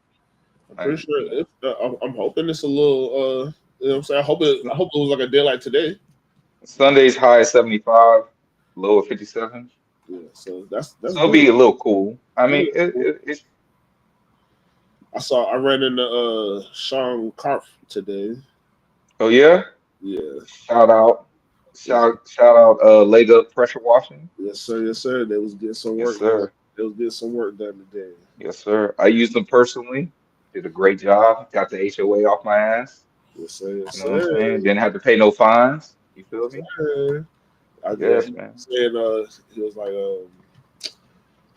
I'm pretty sure. I'm hoping it's a little. You know what I'm saying? I hope it was like a day like today.
Sunday's high is 75, low of 57.
Yeah, so that's
it'll be a little cool. I mean, it's.
I ran into Sean Karp today.
Oh yeah.
Yeah.
Shout out, leg up pressure washing.
Yes sir, yes sir. They was getting some work.
Yes sir.
They was getting some work done today.
Yes sir. I used them personally. Did a great job. Got the HOA off my ass.
Yes sir. Yes
You know what I'm saying? Didn't have to pay no fines. You feel me? Yes, man.
Saying he was like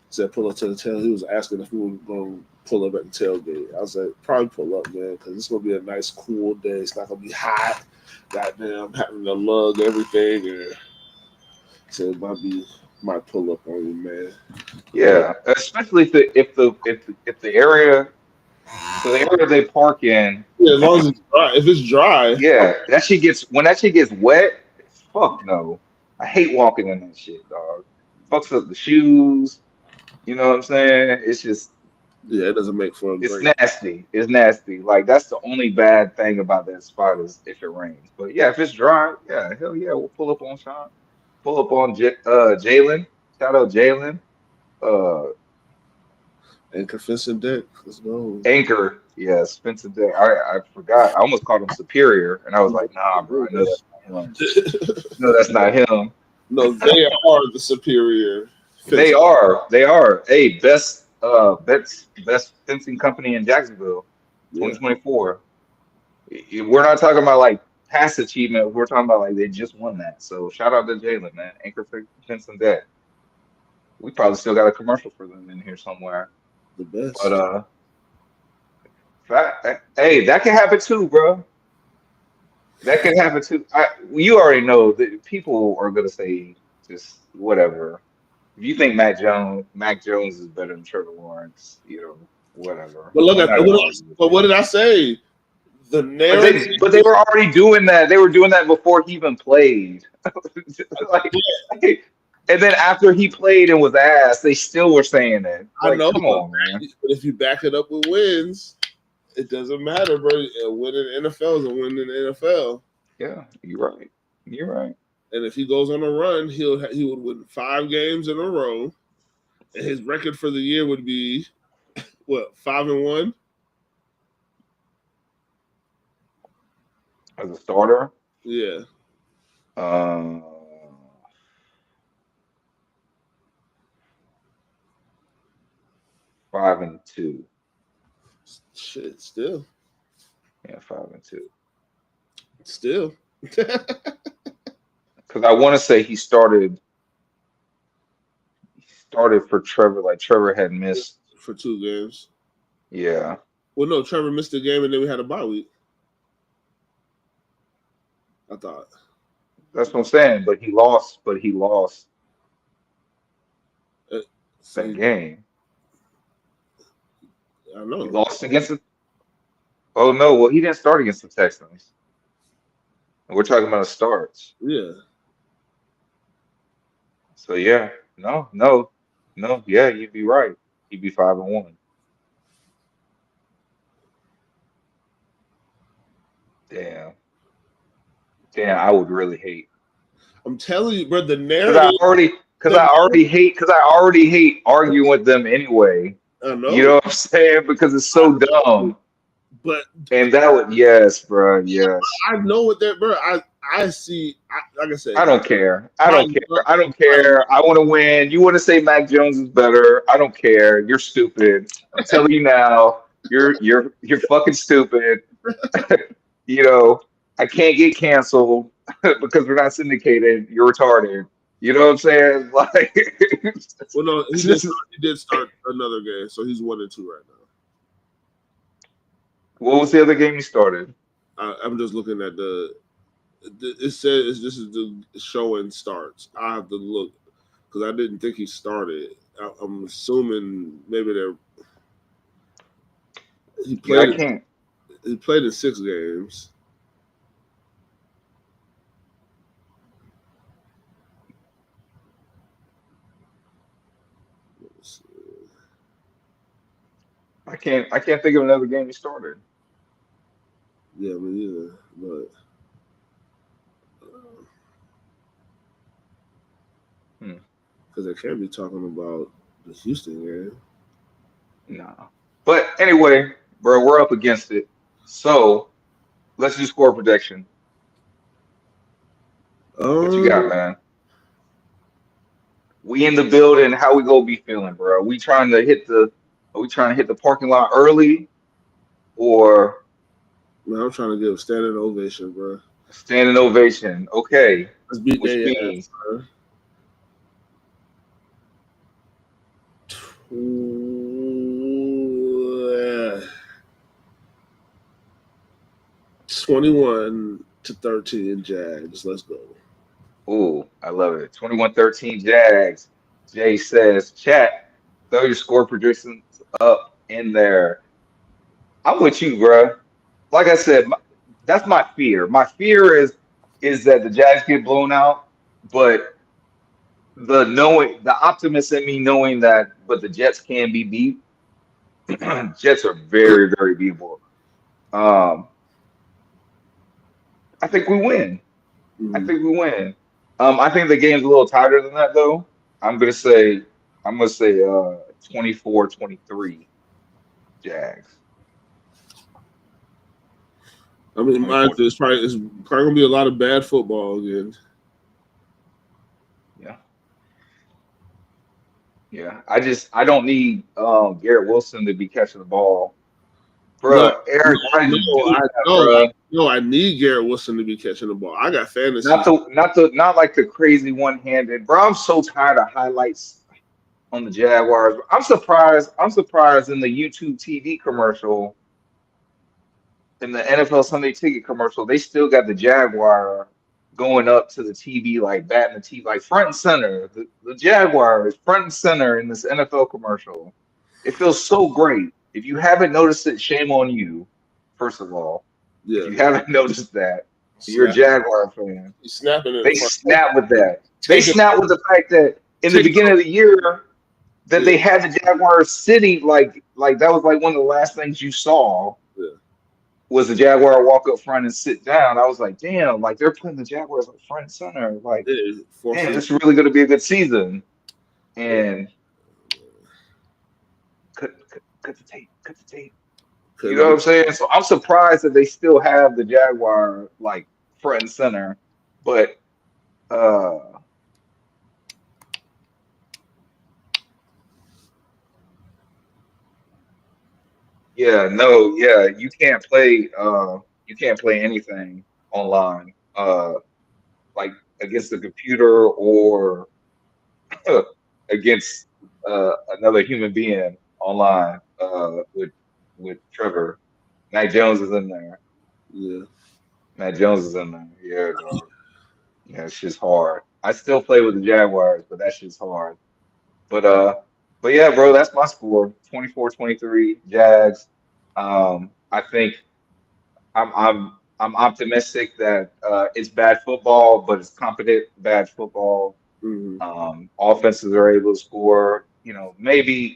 said pull up to the tail. He was asking if we were going to pull up at the tailgate. I was like, probably pull up, man, because it's gonna be a nice, cool day. It's not gonna be hot. Goddamn, having to lug everything, and so might pull up on you, man.
Yeah, especially if the area, so the area they park in,
Yeah, as long as it's dry. If it's dry,
yeah, that shit gets when that shit gets wet. Fuck no, I hate walking in that shit, dog. Fucks up the shoes. You know what I'm saying? It's just
yeah, it doesn't make for a
it's
great.
nasty. It's nasty. Like that's the only bad thing about that spot is if it rains. But yeah, if it's dry, yeah, hell yeah, we'll pull up on Sean. Pull up on Jalen. Shout out Jalen. Uh,
And confessing deck. Let's go.
Anchor. Yeah, Spencer Day. I forgot. I almost called him Superior, and I was like, nah, bro. I know that's not him. No, that's not him.
No, they are the superior
They
fence.
are. They are. Hey, best fencing company in Jacksonville,
Yeah,
2024. We're not talking about like past achievement. We're talking about like they just won that. So shout out to Jalen, man. Anchor fencing that. We probably still got a commercial for them in here somewhere.
the
But
best.
hey, that can happen too, bro. That can happen too. You already know that people are gonna say just whatever. If you think Mac Jones is better than Trevor Lawrence, whatever.
But look
I'm
at
not gonna argue with
but
it.
what did I say? The
But
narrative.
they were already doing that. They were doing that before he even played. Like, and then after he played and was asked, they still were saying it.
I
Like,
know,
come on, man.
but if you back it up with wins, it doesn't matter, bro. A win in the NFL is a win in the NFL.
Yeah, you're right. You're right.
And if he goes on a run, he would win 5 games in a row, and his record for the year would be what 5-1.
As a starter,
Yeah,
um, 5-2.
shit, still.
Yeah, 5-2.
Still.
Because I want to say he started for Trevor. Like Trevor had missed.
For 2 games.
Yeah,
Well, no, Trevor missed the game, and then we had a bye week. I thought.
that's what I'm saying. But he lost. But he lost that
See,
game.
I
He
know.
lost against the. Oh no! Well, he didn't start against the Texans. We're talking about starts.
Yeah.
So yeah, no. Yeah, you'd be right. He'd be 5-1. Damn, damn. I would really hate
I'm telling you, bro, the
because I
narrative.
already because
The
I already hate because I already hate arguing with them anyway.
I
You
know,
know what I'm saying? Because it's so dumb.
but
And that would, yes, bro, yes.
I know what they're, bro. I see. Like I said,
I don't care. I
my
don't care.
luck,
I don't
my luck.
care. I want to win. You want to say Mac Jones is better? I don't care. You're stupid. I'm telling you now. You're fucking stupid. You know, I can't get canceled because we're not syndicated. You're retarded. You know what I'm saying? Like,
Well, no,
it's just,
he did start another game, so he's 1-2 right now.
what was the other game you started?
I'm just looking at it says this is the showing starts. I have to look because I didn't think he started. I'm assuming maybe he
Yeah, I
played.
can't.
He played in 6 games.
I can't think of another game you started.
Yeah, me either. But
Hmm.
because they can't be talking about the Houston game.
No. But anyway, bro, we're up against it. So let's do score projection. What you got,
Um,
man? We in the building. How we gonna be feeling, bro? Are we trying to hit the parking lot early or
man, I'm trying to give a standing ovation, bro.
standing ovation? Okay.
Let's beat
Which
their ass,
means
bro. 21-13 Jags. Let's go.
Ooh, I love it. 21-13 Jags. Jay says, chat, throw your score predictions up in there. I'm with you, bruh. Like I said, that's my fear. My fear is that the Jags get blown out, but the optimist in me knowing that, but the Jets can be beat. Jets are very, very beatable. Um, I think we win. I
Mhm.
think we win. I think the game's a little tighter than that though. I'm gonna say I'm gonna say 24-23 Jags.
I mean, mine
24.
is probably gonna be a lot of bad football again.
Yeah. Yeah. I don't need Garrett Wilson to be catching the ball.
No,
Bruh, Eric, why did you do that,
I
bruh?
know. I need Garrett Wilson to be catching the ball. I got
Not
fantasy.
not like the crazy one-handed. Bro, I'm so tired of highlights on the Jaguars. I'm surprised in the YouTube TV commercial, in the NFL Sunday Ticket commercial, they still got the Jaguar going up to the TV, like batting the TV, like front and center. The Jaguar is front and center in this NFL commercial. It feels so great. If you haven't noticed it, shame on you, first of all. If
Yeah,
you haven't noticed that, you're a
snap.
Jaguar fan.
He's snapping in
They
front.
snap with that. They
Take
snap with the fact that in the
take
beginning of the year that
Yeah,
they had the Jaguars sitting like that was like one of the last things you saw
yeah,
was the Jaguar walk up front and sit down. I was like, damn, like they're putting the Jaguars like front and center. Like,
yeah.
damn,
Forcing.
this is really going to be a good season.
Yeah,
And cut the tape, cut the tape. You know what
couldn't.
I'm saying? So I'm surprised that they still have the Jaguar like front and center. But yeah, no, yeah, you can't play anything online. Like against the computer or against another human being online with Trevor. Mac Jones is in there.
Yeah,
Mac Jones is in there. Yeah, dog. Yeah, it's just hard. I still play with the Jaguars, but that shit's hard. But but yeah, bro, that's my score. 24-23 Jags. I think I'm optimistic that it's bad football, but it's competent bad football.
hmm
Offenses are able to score, maybe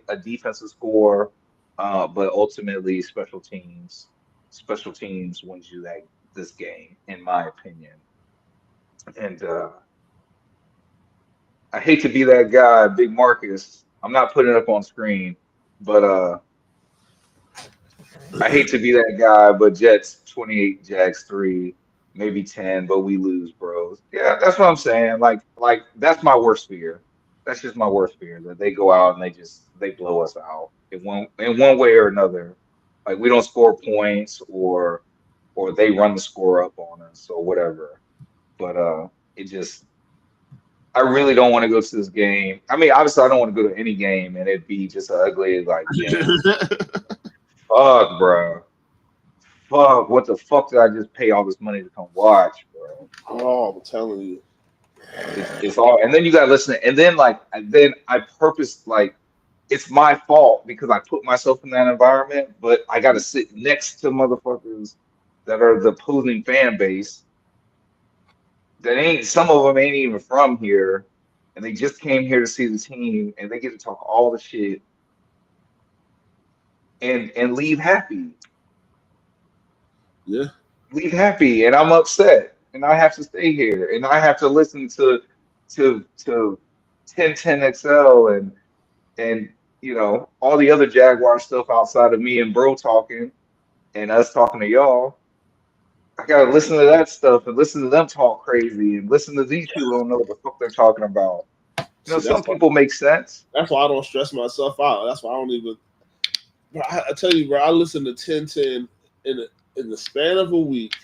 a defensive score, but ultimately special teams wins you this game, in my opinion. And I hate to be that guy, Big Marcus. I'm not putting it up on screen, but I hate to be that guy, but Jets 28, Jags 3, maybe 10, but we lose, bros. Yeah, that's what I'm saying. Like that's my worst fear. That's just my worst fear that they go out and they blow us out in one way or another. Like we don't score points or they run the score up on us or whatever. But it just I really don't want to go to this game. I mean, obviously I don't want to go to any game and it'd be just an ugly like damn. Fuck, bro. Fuck, what the fuck did I just pay all this money to come watch, bro?
Oh, I'm telling you.
It's all, and then you gotta listen, and then I purpose like it's my fault because I put myself in that environment, but I gotta sit next to motherfuckers that are the opposing fan base that ain't some of them ain't even from here, and they just came here to see the team, and they get to talk all the shit and leave happy.
Yeah,
Leave happy, and I'm upset, and I have to stay here, and I have to listen to 1010XL and all the other Jaguar stuff outside of me and bro talking and us talking to y'all. I gotta listen to that stuff and listen to them talk crazy and listen to these people who don't know what the fuck they're talking about.
see,
Some people make sense.
that's why I don't stress myself out. That's why I don't even. Bro, I tell you, bro, I listen to 1010 in the span of a week.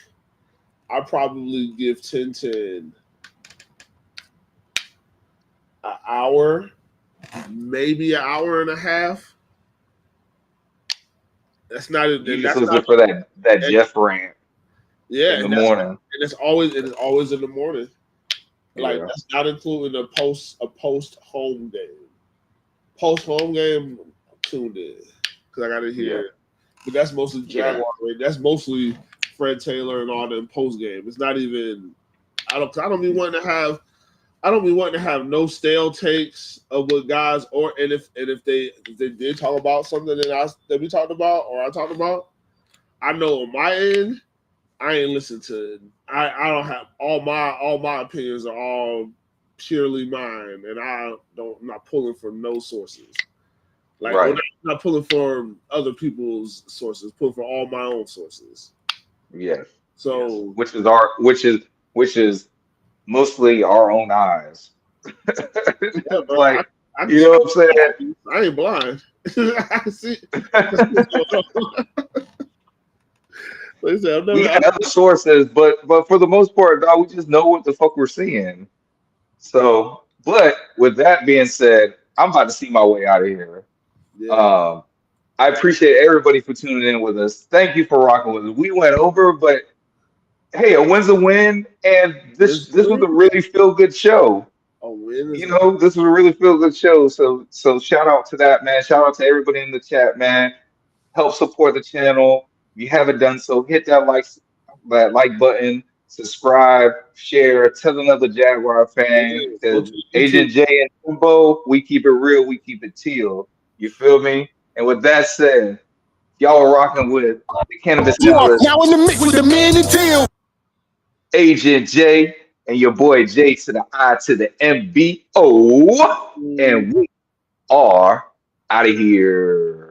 I probably give 1010 an hour, maybe an hour and a half. That's not
You
and
just
that's
listen
not
for that Jeff rant.
Yeah,
in the
and that's
morning.
and it is always in the morning. Like
Yeah.
that's not including a post home game. Post home game, I'm tuned in because I got to
Yeah.
hear. But that's mostly
Yeah.
Jaguar. Right? That's mostly Fred Taylor and all them post game. It's not even. I don't be wanting to have. I don't be wanting to have no stale takes of what guys and if they did talk about something that we talked about or I talked about. I know on my end, I ain't listen to. I don't have all my opinions are all purely mine, and I'm not pulling from no sources. Like, or
Right.
not pulling from other people's sources, pulling from all my own sources.
Yes. Yes.
So,
Which is mostly our own eyes.
yeah,
It's
bro,
like,
I can
you
see,
know what I'm
I ain't blind. I see.
saying?
Like I said,
We got other sources, but for the most part, dog, we just know what the fuck we're seeing. So, but with that being said, I'm about to see my way out of here.
yeah,
Um, I appreciate everybody for tuning in with us. Thank you for rocking with us. We went over, but hey, a win's a win, and this was a really feel good show.
a win is
You know, this was a really feel good show. So shout out to that, man. Shout out to everybody in the chat, man. Help support the channel. If you haven't done so, hit that like button, subscribe, share, tell another Jaguar fan.
yeah. Go
Because
to YouTube.
Agent J and J.I.M.B.O, we keep it real, we keep it teal. You feel me? And with that said, y'all are rocking with the cannabis
You are
analyst,
now in the mix with the man in Teal.
Agent J, and your boy J to the I to the M.B.O. And we are out of here.